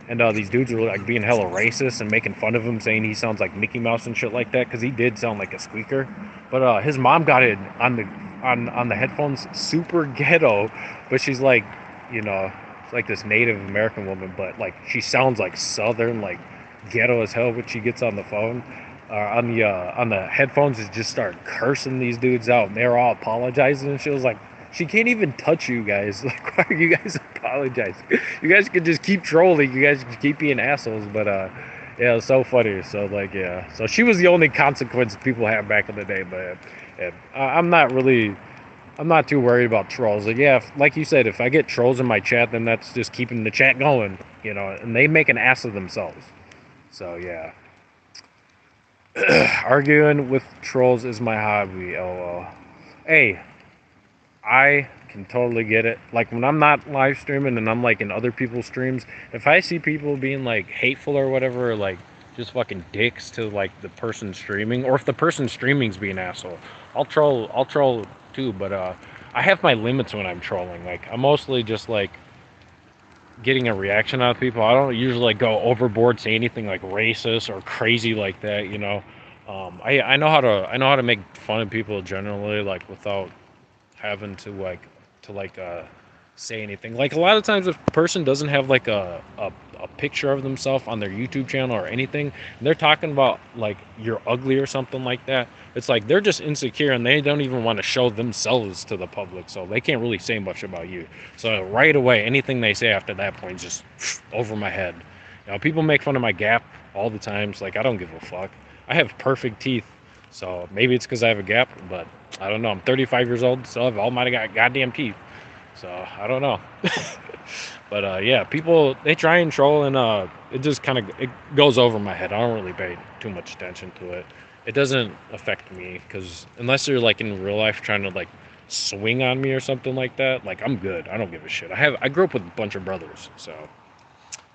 and these dudes were like being hella racist and making fun of him, saying he sounds like Mickey Mouse and shit like that, because he did sound like a squeaker. But his mom got it on the headphones, super ghetto, but she's like, it's like this Native American woman, but like she sounds like Southern, like ghetto as hell when she gets on the phone. On the headphones, is just start cursing these dudes out, and they're all apologizing, and she was like, she can't even touch you guys. Like, why are you guys apologizing? You guys could just keep trolling. You guys could keep being assholes. But yeah, it's so funny. So like, yeah. So she was the only consequence people had back in the day. But I'm not too worried about trolls. Like, yeah, like you said, if I get trolls in my chat, then that's just keeping the chat going. And they make an ass of themselves. So yeah. Arguing with trolls is my hobby. LOL. Hey. I can totally get it. Like when I'm not live streaming and I'm like in other people's streams, if I see people being like hateful or whatever, or like just fucking dicks to like the person streaming, or if the person streaming's being an asshole, I'll troll too. But I have my limits when I'm trolling. Like I'm mostly just like getting a reaction out of people. I don't usually like go overboard, say anything like racist or crazy like that. I know how to make fun of people generally, like without having to say anything. Like a lot of times if a person doesn't have like a picture of themselves on their YouTube channel or anything, and they're talking about like you're ugly or something like that, it's like they're just insecure and they don't even want to show themselves to the public, so they can't really say much about you. So right away, anything they say after that point is just over my head. People make fun of my gap all the time. It's like, I don't give a fuck. I have perfect teeth. So maybe it's because I have a gap, but I don't know. I'm 35 years old, still have all my goddamn teeth. So I don't know. But yeah, people, they try and troll, and it just kind of it goes over my head. I don't really pay too much attention to it. It doesn't affect me, because unless you're like in real life trying to like swing on me or something like that, like I'm good. I don't give a shit. I grew up with a bunch of brothers, so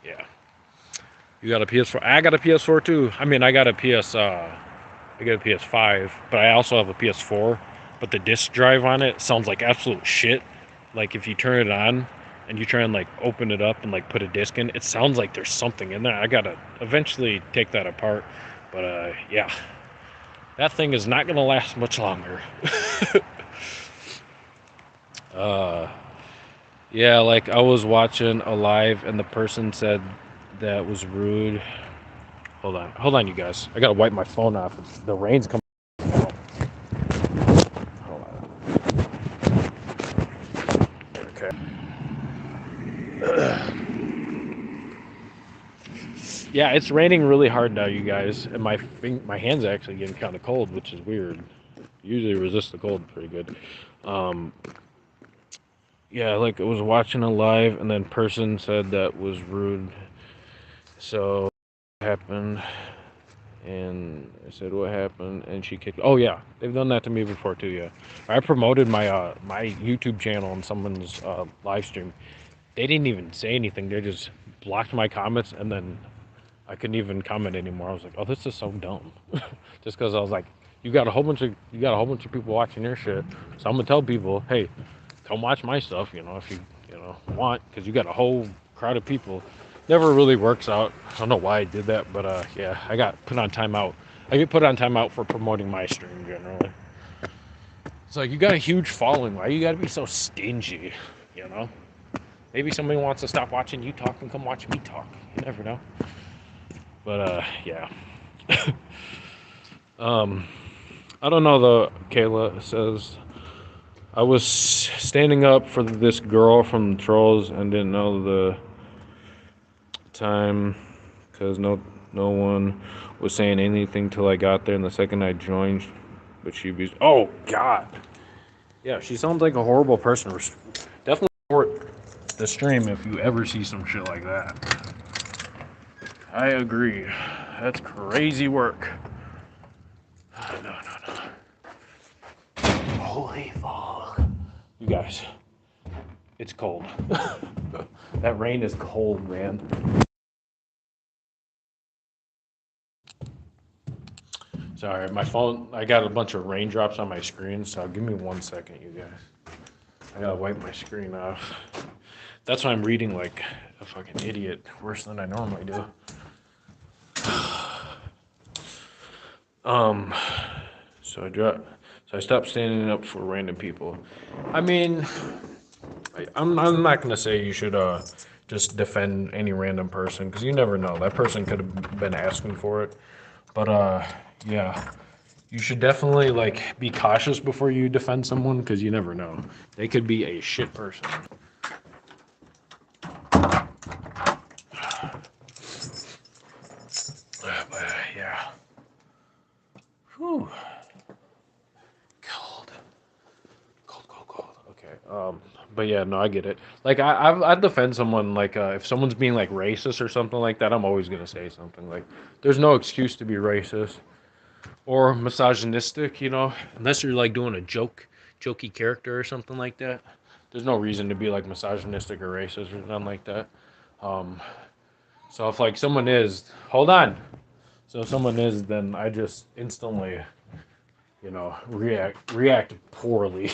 yeah. You got a PS4? I got a PS4 too. I mean, I got a PS. I got a PS5, but I also have a PS4. But the disc drive on it sounds like absolute shit. Like if you turn it on and you try and like open it up and like put a disc in, it sounds like there's something in there. I gotta eventually take that apart. But yeah, that thing is not gonna last much longer. uh, yeah, like I was watching a live and the person said that was rude. Hold on, you guys. I gotta wipe my phone off. The rain's coming. Hold on. Okay. Yeah, it's raining really hard now, you guys, and my hands are actually getting kind of cold, which is weird. Usually resist the cold pretty good. Um, yeah, like I was watching a live, and then person said that was rude. So what happened, and I said what happened, and she kicked. Oh yeah, they've done that to me before too. Yeah, I promoted my YouTube channel on someone's live stream. They didn't even say anything. They just blocked my comments, and then I couldn't even comment anymore. I was like, "Oh, this is so dumb." Just because I was like, "You got a whole bunch of people watching your shit." So I'm gonna tell people, "Hey, come watch my stuff." You know, if you want, because you got a whole crowd of people. Never really works out. I don't know why I did that, but yeah, I got put on timeout. I get put on timeout for promoting my stream generally. It's like you got a huge following. Why you got to be so stingy? You know? Maybe somebody wants to stop watching you talk and come watch me talk. You never know. But yeah. um, I don't know though. Kayla says I was standing up for this girl from the trolls and didn't know the time because no one was saying anything till I got there. And the second I joined, but she was God. Yeah, she sounds like a horrible person. Definitely report the stream if you ever see some shit like that. I agree. That's crazy work. No. Holy fuck. You guys, it's cold. That rain is cold, man. Sorry, my phone, I got a bunch of raindrops on my screen, so give me 1 second, you guys. I gotta wipe my screen off. That's why I'm reading like a fucking idiot, worse than I normally do. Um, so I stopped standing up for random people. I mean, I'm not gonna say you should just defend any random person because you never know. That person could have been asking for it. But yeah, you should definitely like be cautious before you defend someone because you never know. They could be a shit person. But yeah. Whew. Cold. Cold. Okay. But yeah, no, I get it. Like I defend someone like if someone's being like racist or something like that, I'm always gonna say something like, "There's no excuse to be racist or misogynistic," unless you're like doing a jokey character or something like that. There's no reason to be like misogynistic or racist or something like that. Um, so if like someone is, hold on. So if someone is, then I just instantly, react poorly.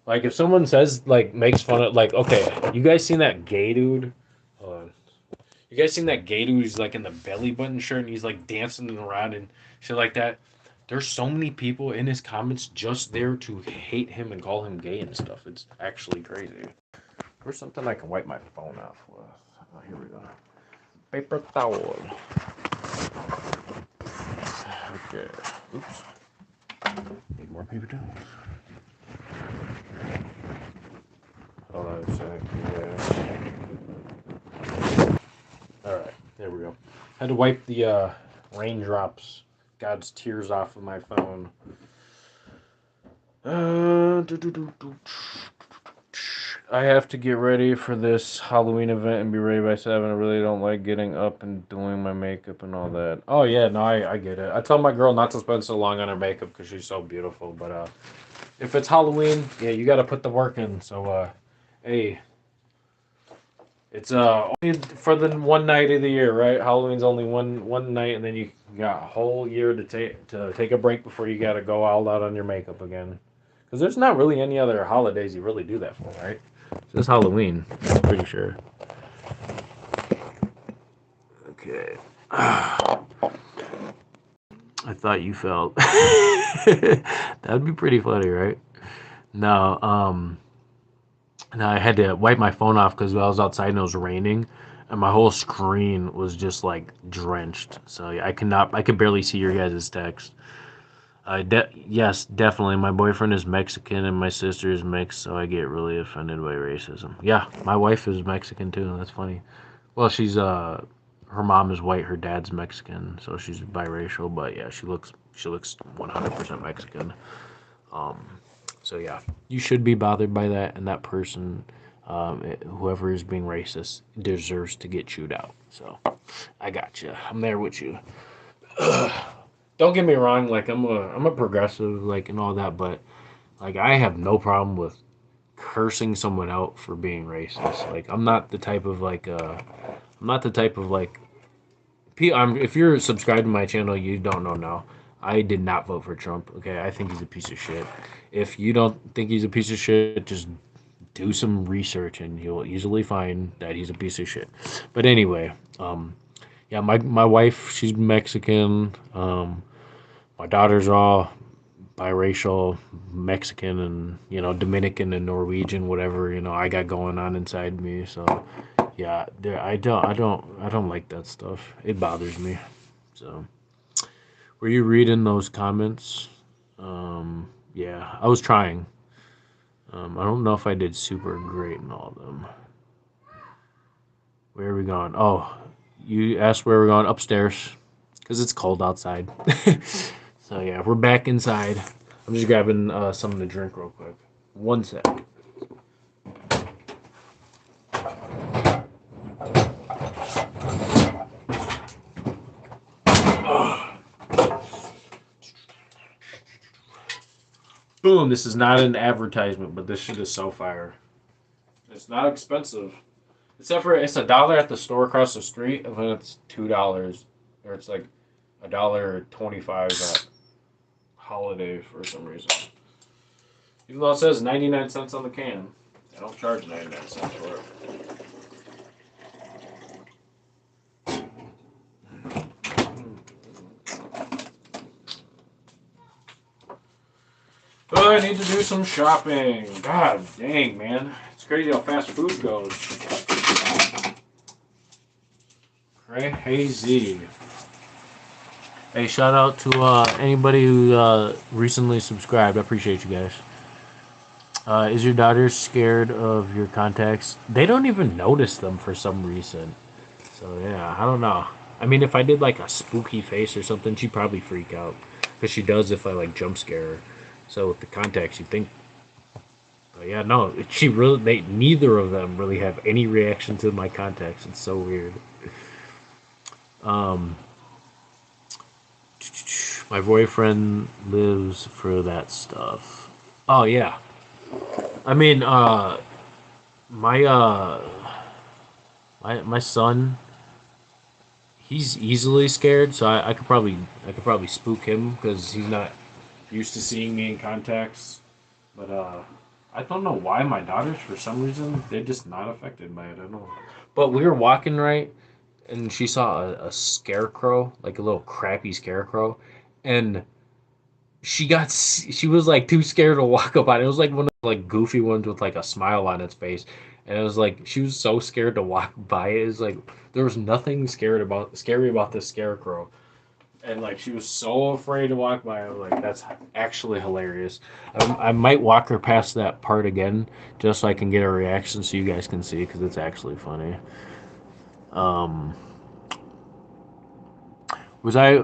Like if someone says like makes fun of like okay, you guys seen that gay dude? Hold on. You guys seen that gay dude who's like in the belly button shirt and he's like dancing around and shit like that? There's so many people in his comments just there to hate him and call him gay and stuff. It's actually crazy. Where's something I can wipe my phone off with? Oh, here we go. Paper towel. Okay. Oops. Need more paper towels. Hold on a sec. Yeah. All right. There we go. Had to wipe the raindrops, God's tears off of my phone. Uh, I have to get ready for this Halloween event and be ready by 7. I really don't like getting up and doing my makeup and all that. Oh, yeah, no, I get it. I tell my girl not to spend so long on her makeup because she's so beautiful. But if it's Halloween, yeah, you got to put the work in. So, hey, It's only for the one night of the year, right? Halloween's only one night, and then you got a whole year to take a break before you got to go all out on your makeup again. Because there's not really any other holidays you really do that for, right? It's just Halloween. I'm pretty sure. Okay. I thought you felt that'd be pretty funny, right? No, and I had to wipe my phone off because I was outside and it was raining, and my whole screen was just like drenched. So yeah, I could barely see your guys' text. Yes, definitely. My boyfriend is Mexican and my sister is mixed, so I get really offended by racism. Yeah, my wife is Mexican too. That's funny. Well, her mom is white, her dad's Mexican, so she's biracial. But yeah, she looks 100% Mexican. Um, so yeah, you should be bothered by that, and that person, whoever is being racist, deserves to get chewed out. So I got you. I'm there with you. Don't get me wrong. Like I'm a progressive, like and all that, but like I have no problem with cursing someone out for being racist. Like I'm not the type of like if you're subscribed to my channel, you don't know now. I did not vote for Trump. Okay, I think he's a piece of shit. If you don't think he's a piece of shit, just do some research and you'll easily find that he's a piece of shit. But anyway, yeah, my wife, she's Mexican. My daughters are all biracial, Mexican and Dominican and Norwegian, whatever I got going on inside me. So yeah, I don't like that stuff. It bothers me. So, were you reading those comments? Yeah, I was trying. I don't know if I did super great in all of them. Where are we going? Oh, you asked where we're going upstairs because it's cold outside. So yeah, we're back inside. I'm just grabbing something to drink real quick. One sec. Boom, this is not an advertisement, but this shit is so fire. It's not expensive. Except for it's $1 at the store across the street, and then it's $2. Or it's like $1.25 at Holiday for some reason. Even though it says 99 cents on the can. They don't charge 99 cents for it. Oh, I need to do some shopping. God dang, man. It's crazy how fast food goes. Crazy. Hey, shout out to anybody who recently subscribed. I appreciate you guys. Is your daughter scared of your contacts? They don't even notice them for some reason. So yeah, I don't know. I mean, if I did like a spooky face or something, she'd probably freak out because she does if I like jump scare her. So with the contacts, you think, but yeah, no, she really, neither of them really have any reaction to my contacts. It's so weird. Um, my boyfriend lives for that stuff. Oh yeah, I mean, my my son, he's easily scared, so I could probably spook him because he's not used to seeing me in contacts. But I don't know why my daughters, for some reason, they're just not affected by it. I don't know. But we were walking right, and she saw a scarecrow, like a little crappy scarecrow, and she was like too scared to walk up on it. It was like one of the like goofy ones with like a smile on its face, and it was like she was so scared to walk by it. It's like there was nothing scary about this scarecrow, and like she was so afraid to walk by. I was like, that's actually hilarious. I might walk her past that part again just so I can get a reaction so you guys can see because it's actually funny. Um, was I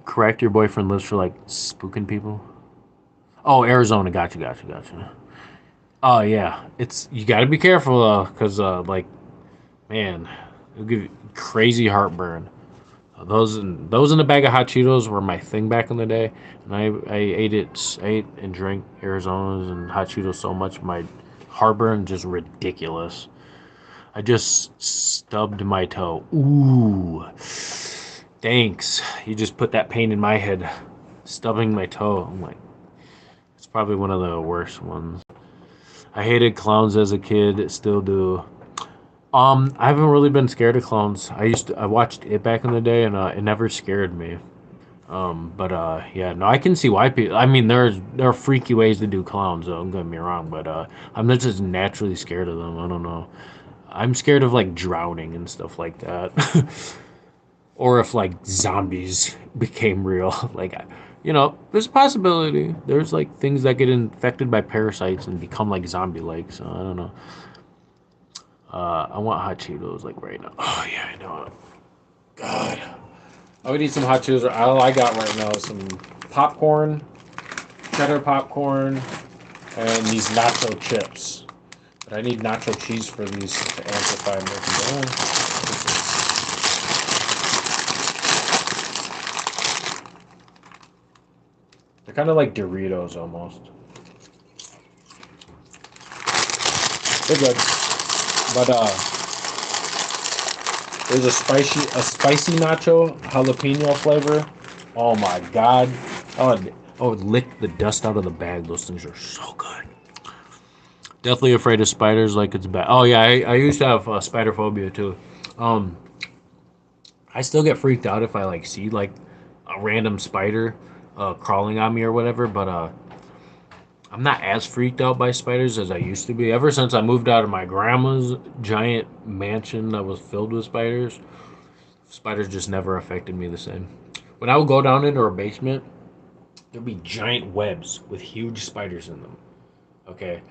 correct? Your boyfriend lives for like spooking people. Oh, Arizona. Gotcha. Oh yeah, it's you got to be careful because like man, it'll give you crazy heartburn. Those in a bag of hot Cheetos were my thing back in the day, and I ate and drank Arizonas and hot Cheetos so much my heartburn just ridiculous. I just stubbed my toe. Ooh. Thanks. You just put that pain in my head. Stubbing my toe. I'm like, it's probably one of the worst ones. I hated clowns as a kid, still do. I haven't really been scared of clowns. I watched it back in the day, and it never scared me. But yeah, no, I can see why people. I mean, there are freaky ways to do clowns. Don't get me wrong, but I'm not just naturally scared of them. I don't know. I'm scared of like drowning and stuff like that, or if like zombies became real. Like, there's a possibility. There's like things that get infected by parasites and become like zombie-like. So I don't know. I want hot Cheetos like right now. Oh yeah, I know. God, I would eat some hot Cheetos. All I got right now is some popcorn, cheddar popcorn, and these nacho chips. But I need nacho cheese for these to amplify and make them go. They're kind of like Doritos almost. They're good, but there's a spicy nacho jalapeno flavor. Oh my god! I would lick the dust out of the bag. Those things are so good. Definitely afraid of spiders, like it's bad. Oh yeah, I used to have spider phobia too. Um, I still get freaked out if I like see like a random spider crawling on me or whatever. But I'm not as freaked out by spiders as I used to be. Ever since I moved out of my grandma's giant mansion that was filled with spiders, spiders just never affected me the same. When I would go down into her basement, there'd be giant webs with huge spiders in them. Okay,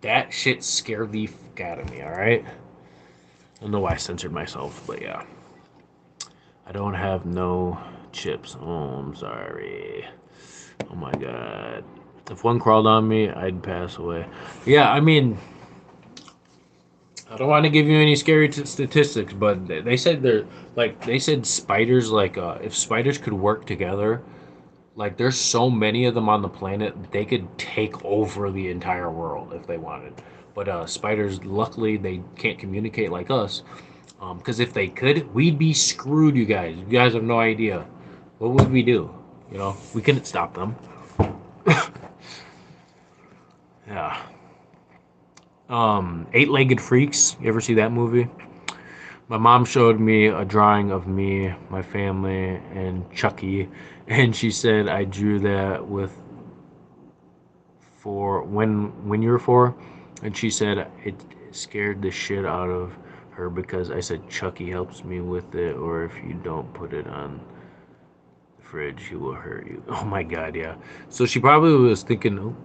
that shit scared the fuck out of me. All right. I don't know why I censored myself, but yeah. I don't have no chips. Oh, I'm sorry. Oh my god. If one crawled on me, I'd pass away. Yeah, I mean, I don't want to give you any scary statistics, but they said they said spiders if spiders could work together, like there's so many of them on the planet, they could take over the entire world if they wanted. But spiders, luckily, they can't communicate like us. Because if they could, we'd be screwed, you guys. You guys have no idea. What would we do? We couldn't stop them. Yeah. Eight-Legged Freaks. You ever see that movie? My mom showed me a drawing of me, my family, and Chucky, and she said I drew that with for when you were four, and she said it scared the shit out of her because I said Chucky helps me with it, or if you don't put it on the fridge, he will hurt you. Oh my god, yeah. So she probably was thinking, oh,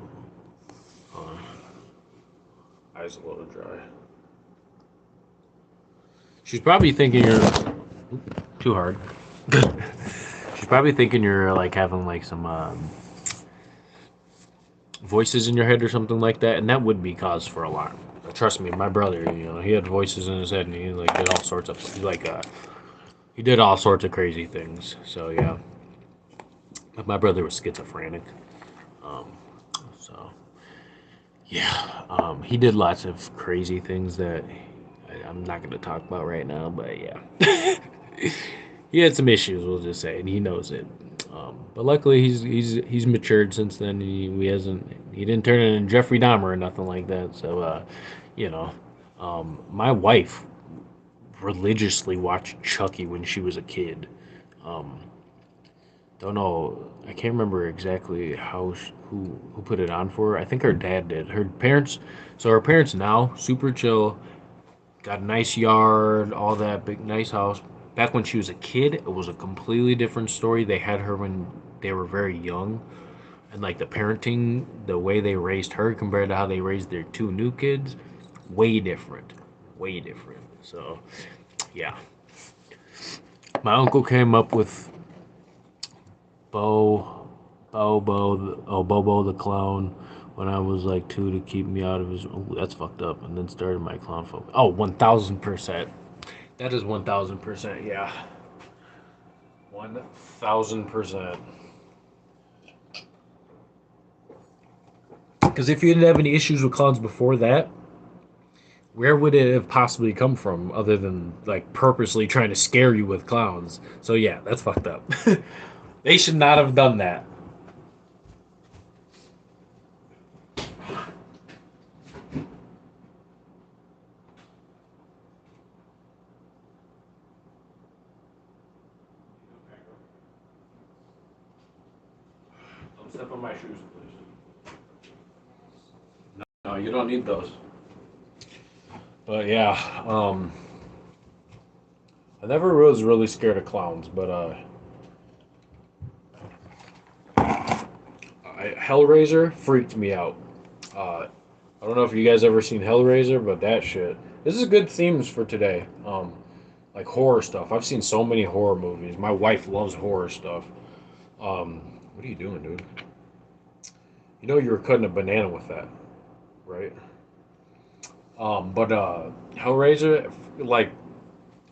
eyes a little dry. She's probably thinking you're too hard. She's probably thinking you're like having like some voices in your head or something like that, and that would be cause for alarm. Trust me, my brother, he had voices in his head, and he like did all sorts of he did all sorts of crazy things. So yeah, but my brother was schizophrenic. Um, so yeah, he did lots of crazy things that I'm not going to talk about right now. But yeah, he had some issues. We'll just say, and he knows it. But luckily, he's matured since then. He didn't turn into Jeffrey Dahmer or nothing like that. So, you know, my wife religiously watched Chucky when she was a kid. Um, don't know. I can't remember exactly who put it on for her. I think her dad did. Her parents. So her parents now super chill. Got a nice yard, all that big nice house. Back when she was a kid, it was a completely different story. They had her when they were very young, and like the parenting, the way they raised her compared to how they raised their two new kids, way different, way different. So, yeah, my uncle came up with Bo, Bobo the clown when I was like two to keep me out of his. Oh, that's fucked up. And then started my clown phobia. Oh, 1000%. That is 1000%. Yeah, 1000%. Because if you didn't have any issues with clowns before that, where would it have possibly come from other than like purposely trying to scare you with clowns? So yeah, that's fucked up. They should not have done that. Don't step on my shoes, please. No, you don't need those. But yeah, I never was really scared of clowns, but Hellraiser freaked me out. Uh, I don't know if you guys ever seen Hellraiser, but that shit. This is good themes for today. Like horror stuff. I've seen so many horror movies. My wife loves horror stuff. What are you doing, dude? You know you were cutting a banana with that, right? But Hellraiser, like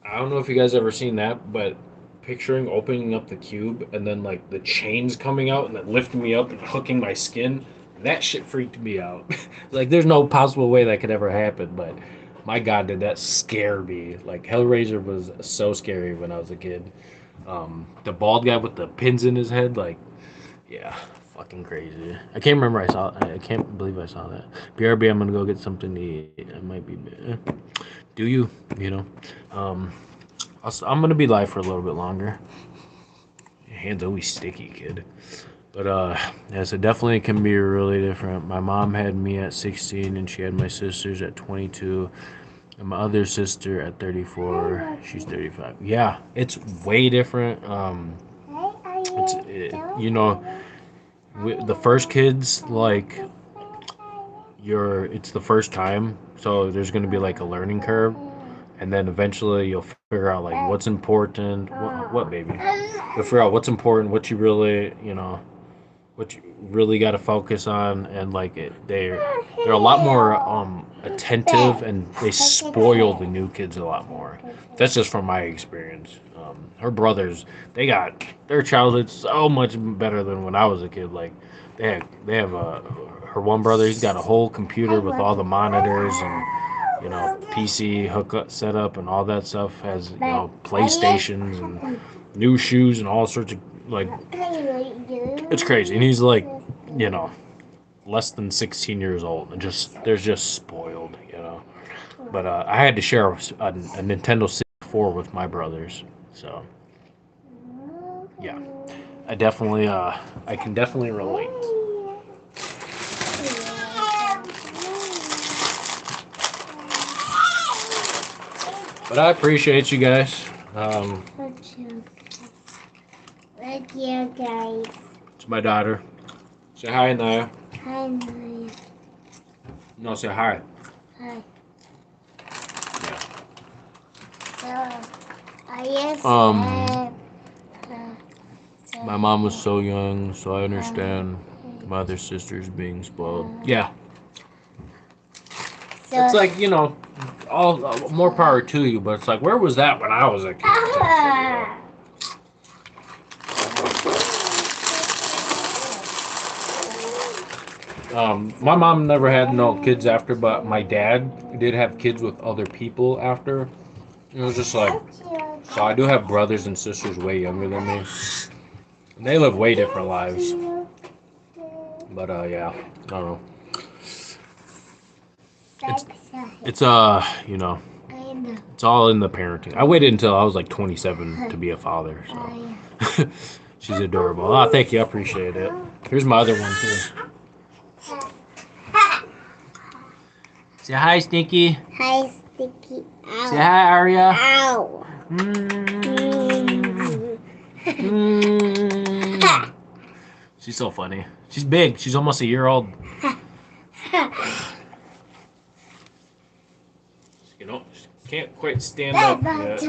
I don't know if you guys ever seen that, but picturing opening up the cube and then like the chains coming out and then lifting me up and hooking my skin, that shit freaked me out. Like there's no possible way that could ever happen, but my god, did that scare me. Like Hellraiser was so scary when I was a kid. The bald guy with the pins in his head, like yeah, fucking crazy. I can't remember I saw. I can't believe I saw that. BRB, I'm gonna go get something to eat. It might be. Do you? You know. Um, I'm gonna be live for a little bit longer. Your hand's always sticky, kid. But yeah, so definitely it can be really different. My mom had me at 16, and she had my sisters at 22, and my other sister at 34. She's 35. Yeah, it's way different. You know, the first kids like it's the first time, so there's gonna be like a learning curve, and then eventually you'll figure out like what's important. What baby? You'll figure out what's important, what you really, what you really got to focus on, and like they're a lot more attentive, and they spoil the new kids a lot more. That's just from my experience. Her brothers, they got their childhood so much better than when I was a kid. Like they have her one brother, he's got a whole computer with all the monitors and PC hookup setup and all that stuff. Has PlayStations and new shoes and all sorts of like it's crazy. And he's like, you know, less than 16 years old and they're just spoiled. But I had to share a Nintendo 64 with my brothers, so yeah, I can definitely relate. But I appreciate you guys. Um, Thank you, guys. it's my daughter. Say hi, Naya. Hi, Maya. No, say hi. Hi. Yeah. So, I just Um, so, my mom was so young, so I understand my other sisters being spoiled. Yeah, it's like all more power to you, but it's like where was that when I was a kid? My mom never had no kids after, but my dad did have kids with other people after. It was just like, so I do have brothers and sisters way younger than me. And they live way different lives. But yeah, I don't know. It's it's it's all in the parenting. I waited until I was like 27 to be a father, so she's adorable. Oh, thank you, I appreciate it. Here's my other one too. Say hi, Stinky. Hi, Sticky. Ow. Say hi, Aria. Ow. Mm. Mm. She's so funny. She's big. She's almost a year old. She can't quite stand up yet.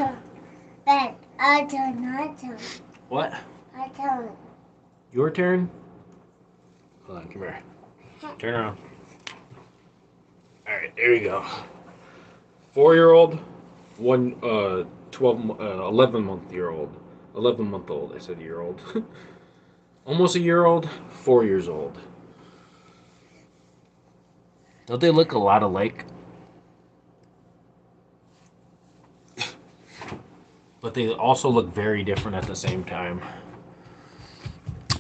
What? Your turn? Hold on, come here. Turn around. Alright, there we go. 4-year-old, 11-month year old. 11-month old, I said year old. Almost a year old, 4 years old. Don't they look a lot alike? but they also look very different at the same time.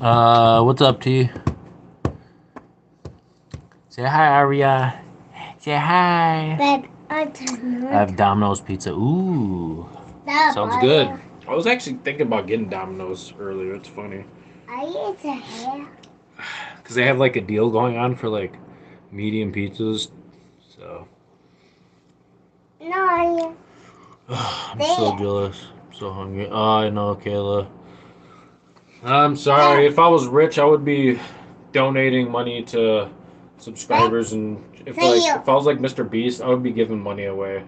What's up, T? Say hi, Aria. Say hi. Babe, I I have Domino's pizza. Ooh, sounds good. I was actually thinking about getting Domino's earlier. It's funny I eat a hair. because they have like a deal going on for like medium pizzas. So No, I'm so jealous. I'm so hungry. Oh, I know, Kayla. I'm sorry. If I was rich, I would be donating money to subscribers, and if I was like Mr. Beast, I would be giving money away.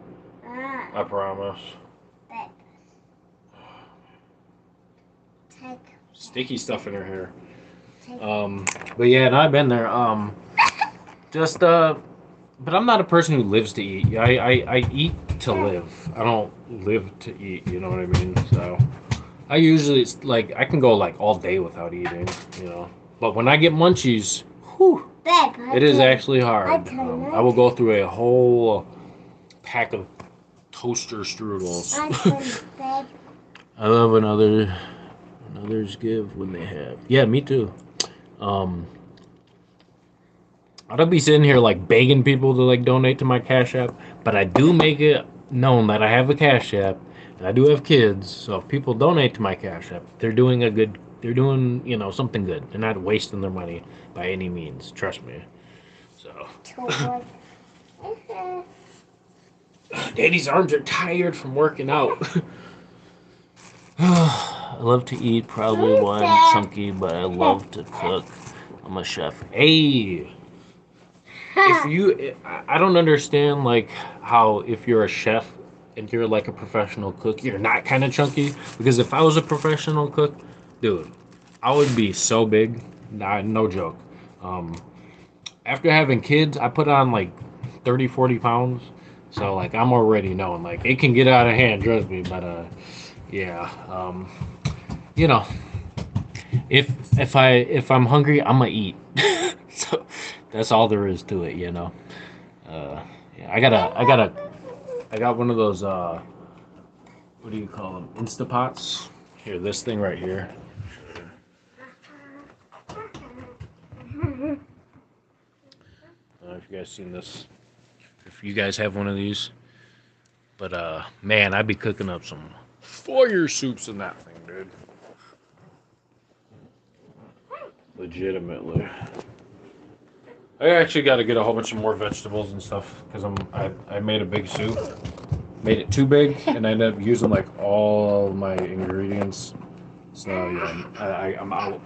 I promise. Babe. Take. Sticky stuff in her hair. Take. But yeah, and I've been there. Just but I'm not a person who lives to eat. I eat to live. I don't live to eat. You know what I mean? So I usually it's like I can go like all day without eating. You know, but when I get munchies, whew, Babe, it is actually hard. I will go through a whole pack of toaster strudels. Babe. I love when others give when they have. Yeah, me too. Um, I don't be sitting here like begging people to like donate to my Cash App, but I do make it known that I have a Cash App and I do have kids. So if people donate to my Cash App, they're doing something good. They're not wasting their money by any means. Trust me. So, Daddy's arms are tired from working out. I love to eat, probably why I'm chunky, but I love to cook. I'm a chef. Hey, I don't understand like how if you're a chef and you're like a professional cook, you're not kind of chunky. Because if I was a professional cook, dude, I would be so big. Nah, no joke. Um, After having kids, I put on like 30, 40 pounds. So like I'm already knowing like it can get out of hand, trust me. But yeah, you know, if I'm hungry, I'm gonna eat. So that's all there is to it, you know. Yeah, I got one of those what do you call them? Instapots. Here, this thing right here. I don't know if you guys seen this. If you guys have one of these, but man, I'd be cooking up some fire soups in that thing, dude. Legitimately. I actually got to get a whole bunch of more vegetables and stuff because I made a big soup, made it too big, and I ended up using like all of my ingredients. So yeah, I'm out.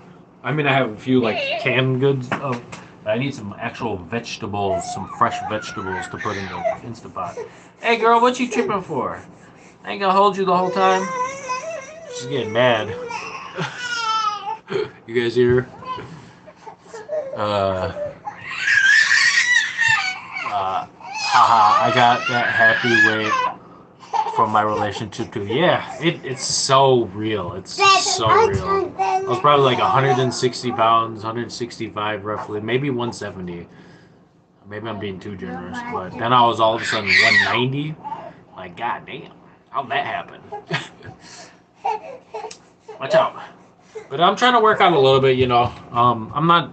I mean, I have a few like canned goods. I need some actual vegetables, some fresh vegetables to put in the Instapot. Hey girl, what you tripping for? I ain't gonna hold you the whole time. She's getting mad. You guys hear her? Haha, I got that happy weight from my relationship too. Yeah, it's so real. It's so real. I was probably like 160 pounds, 165 roughly, maybe 170. Maybe I'm being too generous, but then I was all of a sudden 190. Like, god damn, how'd that happen? Watch out. But I'm trying to work out a little bit, you know. I'm not.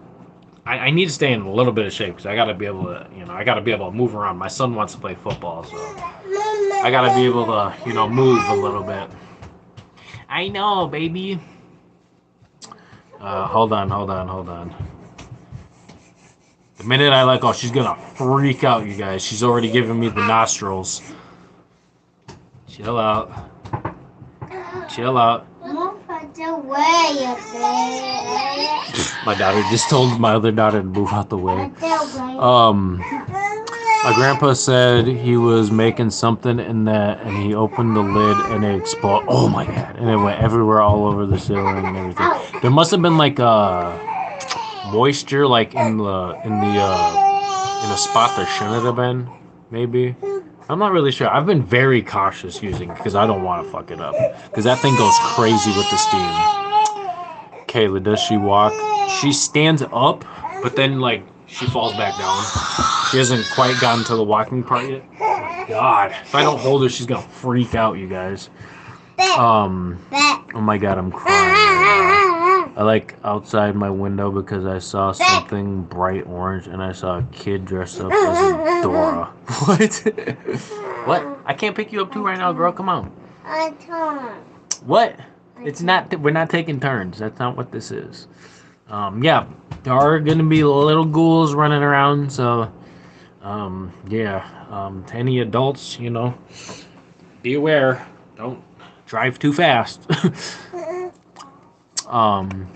I need to stay in a little bit of shape because I got to be able to, I got to be able to move around. My son wants to play football, so I got to be able to, move a little bit. I know, baby. Hold on. The minute I let go, she's gonna freak out, you guys. She's already giving me the nostrils. Chill out. My daughter just told my other daughter to move out the way. My grandpa said he was making something in that, and he opened the lid, and it exploded. Oh my god! And it went everywhere, all over the ceiling and everything. There must have been like moisture, like in a spot there shouldn't have been. Maybe. I'm not really sure. I've been very cautious using it because I don't want to fuck it up. Because that thing goes crazy with the steam. Kayla, does she walk? She stands up, but then like she falls back down. She hasn't quite gotten to the walking part yet. Oh my god. If I don't hold her, she's gonna freak out, you guys. Oh my god, I'm crying right now. I like outside my window because I saw something bright orange and I saw a kid dressed up as a Dora. What? What? I can't pick you up too right now, girl. Come on. What? It's not. We're not taking turns. That's not what this is. Yeah, there are gonna be little ghouls running around. So, yeah. To any adults, be aware. Don't drive too fast. um,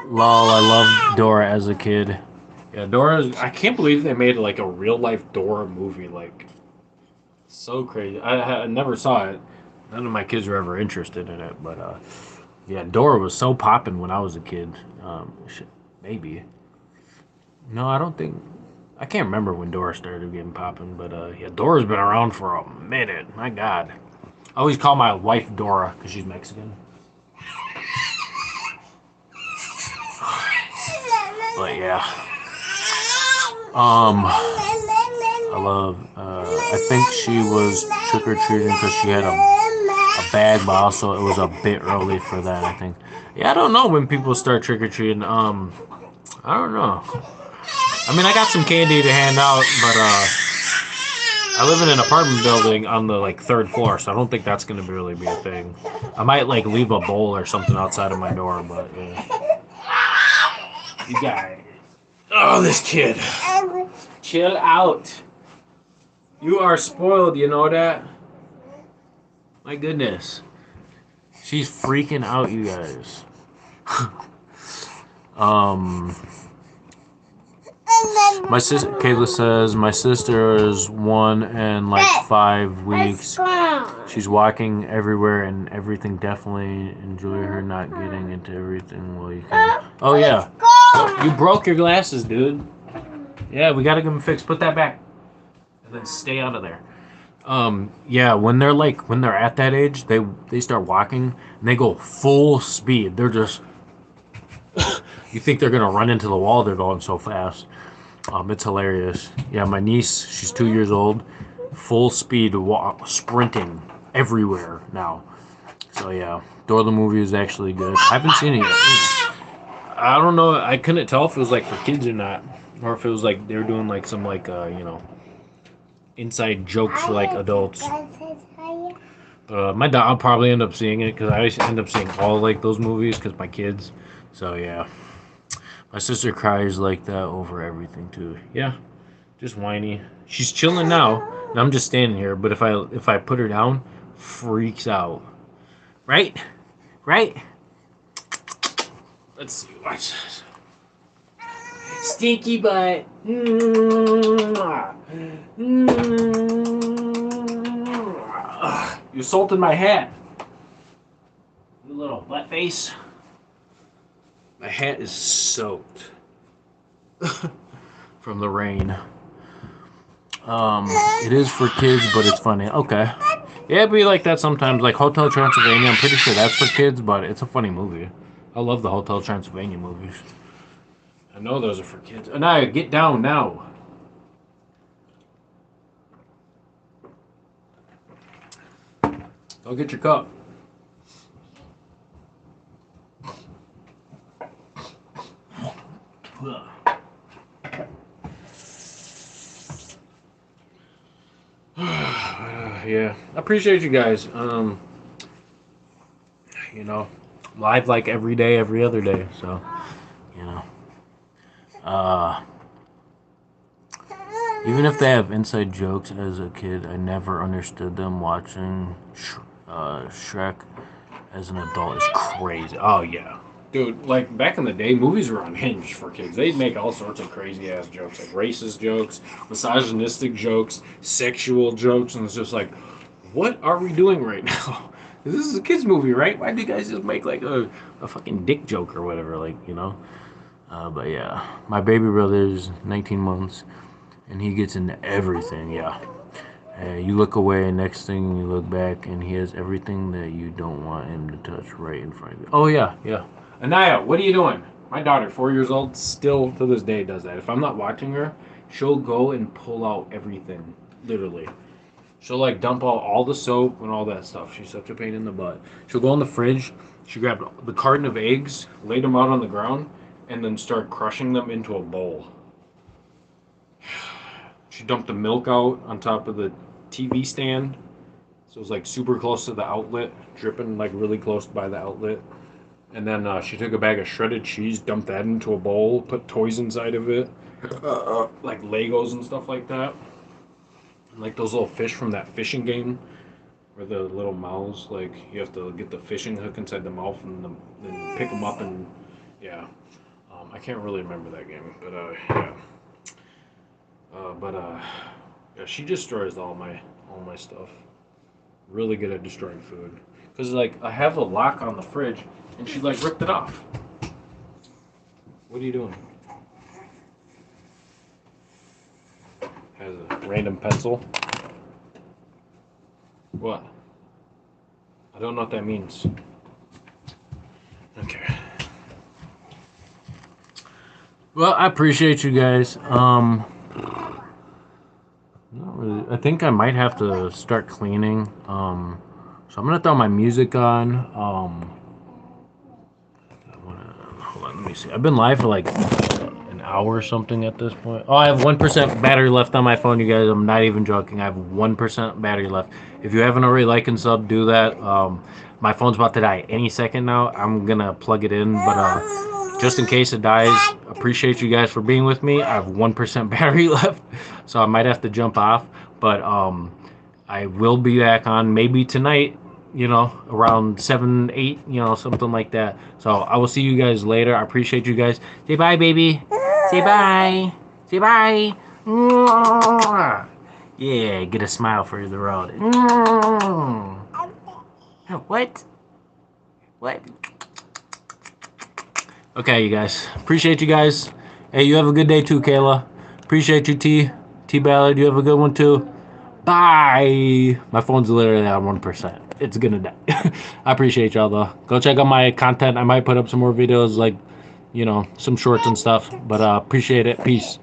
lol. I loved Dora as a kid. Yeah, Dora. I can't believe they made like a real life Dora movie. Like, so crazy. I never saw it. None of my kids were ever interested in it, but yeah, Dora was so popping when I was a kid. Maybe. No, I don't think. I can't remember when Dora started getting popping, but yeah, Dora's been around for a minute. My God. I always call my wife Dora because she's Mexican. But yeah. I love. I think she was trick or treating because she had a bag, but also it was a bit early for that. I think. Yeah, I don't know when people start trick or treating. I don't know. I mean, I got some candy to hand out, but I live in an apartment building on the like third floor, so I don't think that's gonna really be a thing. I might like leave a bowl or something outside of my door, but yeah. You guys. Oh, this kid. Chill out. You are spoiled, you know that? My goodness. She's freaking out, you guys. My sister, Kayla says, my sister is 1 and like 5 weeks. She's walking everywhere and everything. Definitely enjoy her not getting into everything while you can. Oh yeah, you broke your glasses, dude. Yeah, we gotta get them fixed. Put that back, and then stay out of there. Yeah, when they're at that age, they start walking and they go full speed. They're just you think they're gonna run into the wall. They're going so fast. It's hilarious. Yeah, my niece, she's 2 years old, full speed sprinting everywhere now. So yeah, Dora the movie is actually good. I haven't seen it yet. I don't know. I couldn't tell if it was like for kids or not, or if it was like they were doing like some like inside jokes for like adults. My dad, I'll probably end up seeing it because I end up seeing all like those movies because my kids. So yeah, my sister cries like that over everything too. Yeah, just whiny. She's chilling now, and I'm just standing here. But if I put her down, freaks out. Right, right. Let's see. Watch this. Stinky butt. You assaulted my hat. You little butt face. My hat is soaked from the rain. It is for kids, but it's funny. Okay. Yeah, it'd be like that sometimes. Like Hotel Transylvania, I'm pretty sure that's for kids, but it's a funny movie. I love the Hotel Transylvania movies. I know those are for kids. Anaya, get down now. Go get your cup. Yeah, I appreciate you guys. Live like every day, every other day. So, you know, uh, even if they have inside jokes as a kid, I never understood them. Watching Shrek as an adult is crazy. Oh yeah, dude. Like back in the day, movies were unhinged for kids. They'd make all sorts of crazy ass jokes, like racist jokes, misogynistic jokes, sexual jokes, and it's just like, what are we doing right now? This is a kids movie, right? Why do you guys just make like a fucking dick joke or whatever, like, But yeah, my baby brother's 19 months, and he gets into everything. Yeah, you look away, next thing you look back, and he has everything that you don't want him to touch right in front of you. Oh yeah, yeah. Anaya, what are you doing? My daughter, 4 years old, still to this day does that. If I'm not watching her, she'll go and pull out everything, literally. She'll like dump out all the soap and all that stuff. She's such a pain in the butt. She'll go in the fridge. She grabbed the carton of eggs, laid them out on the ground, and then start crushing them into a bowl. She dumped the milk out on top of the TV stand, so it was like super close to the outlet, dripping like really close by the outlet. And then she took a bag of shredded cheese, dumped that into a bowl, put toys inside of it, like Legos and stuff like that. Like those little fish from that fishing game, where the little mouths, like you have to get the fishing hook inside the mouth and then pick them up and yeah. I can't really remember that game, but yeah. But yeah, she destroys all my stuff. Really good at destroying food. Cause like I have a lock on the fridge, and she like ripped it off. What are you doing? Has a random pencil. What? I don't know what that means. Okay. Well, I appreciate you guys. Not really. I think I might have to start cleaning. So I'm gonna throw my music on. Hold on, let me see. I've been live for like an hour or something at this point. Oh, I have 1% battery left on my phone, you guys. I'm not even joking. I have 1% battery left. If you haven't already liked and sub, do that. My phone's about to die any second now. I'm gonna plug it in, but just in case it dies, appreciate you guys for being with me. I have 1% battery left, so I might have to jump off. But I will be back on maybe tonight, around 7, 8, something like that. So I will see you guys later. I appreciate you guys. Say bye, baby. Say bye. Say bye. Yeah, get a smile for the road. What? What? Okay, you guys. Appreciate you guys. Hey, you have a good day too, Kayla. Appreciate you, T Ballard. You have a good one too. Bye. My phone's literally on 1%. It's gonna die. I appreciate y'all though. Go check out my content. I might put up some more videos, like, some shorts and stuff. But appreciate it. Peace.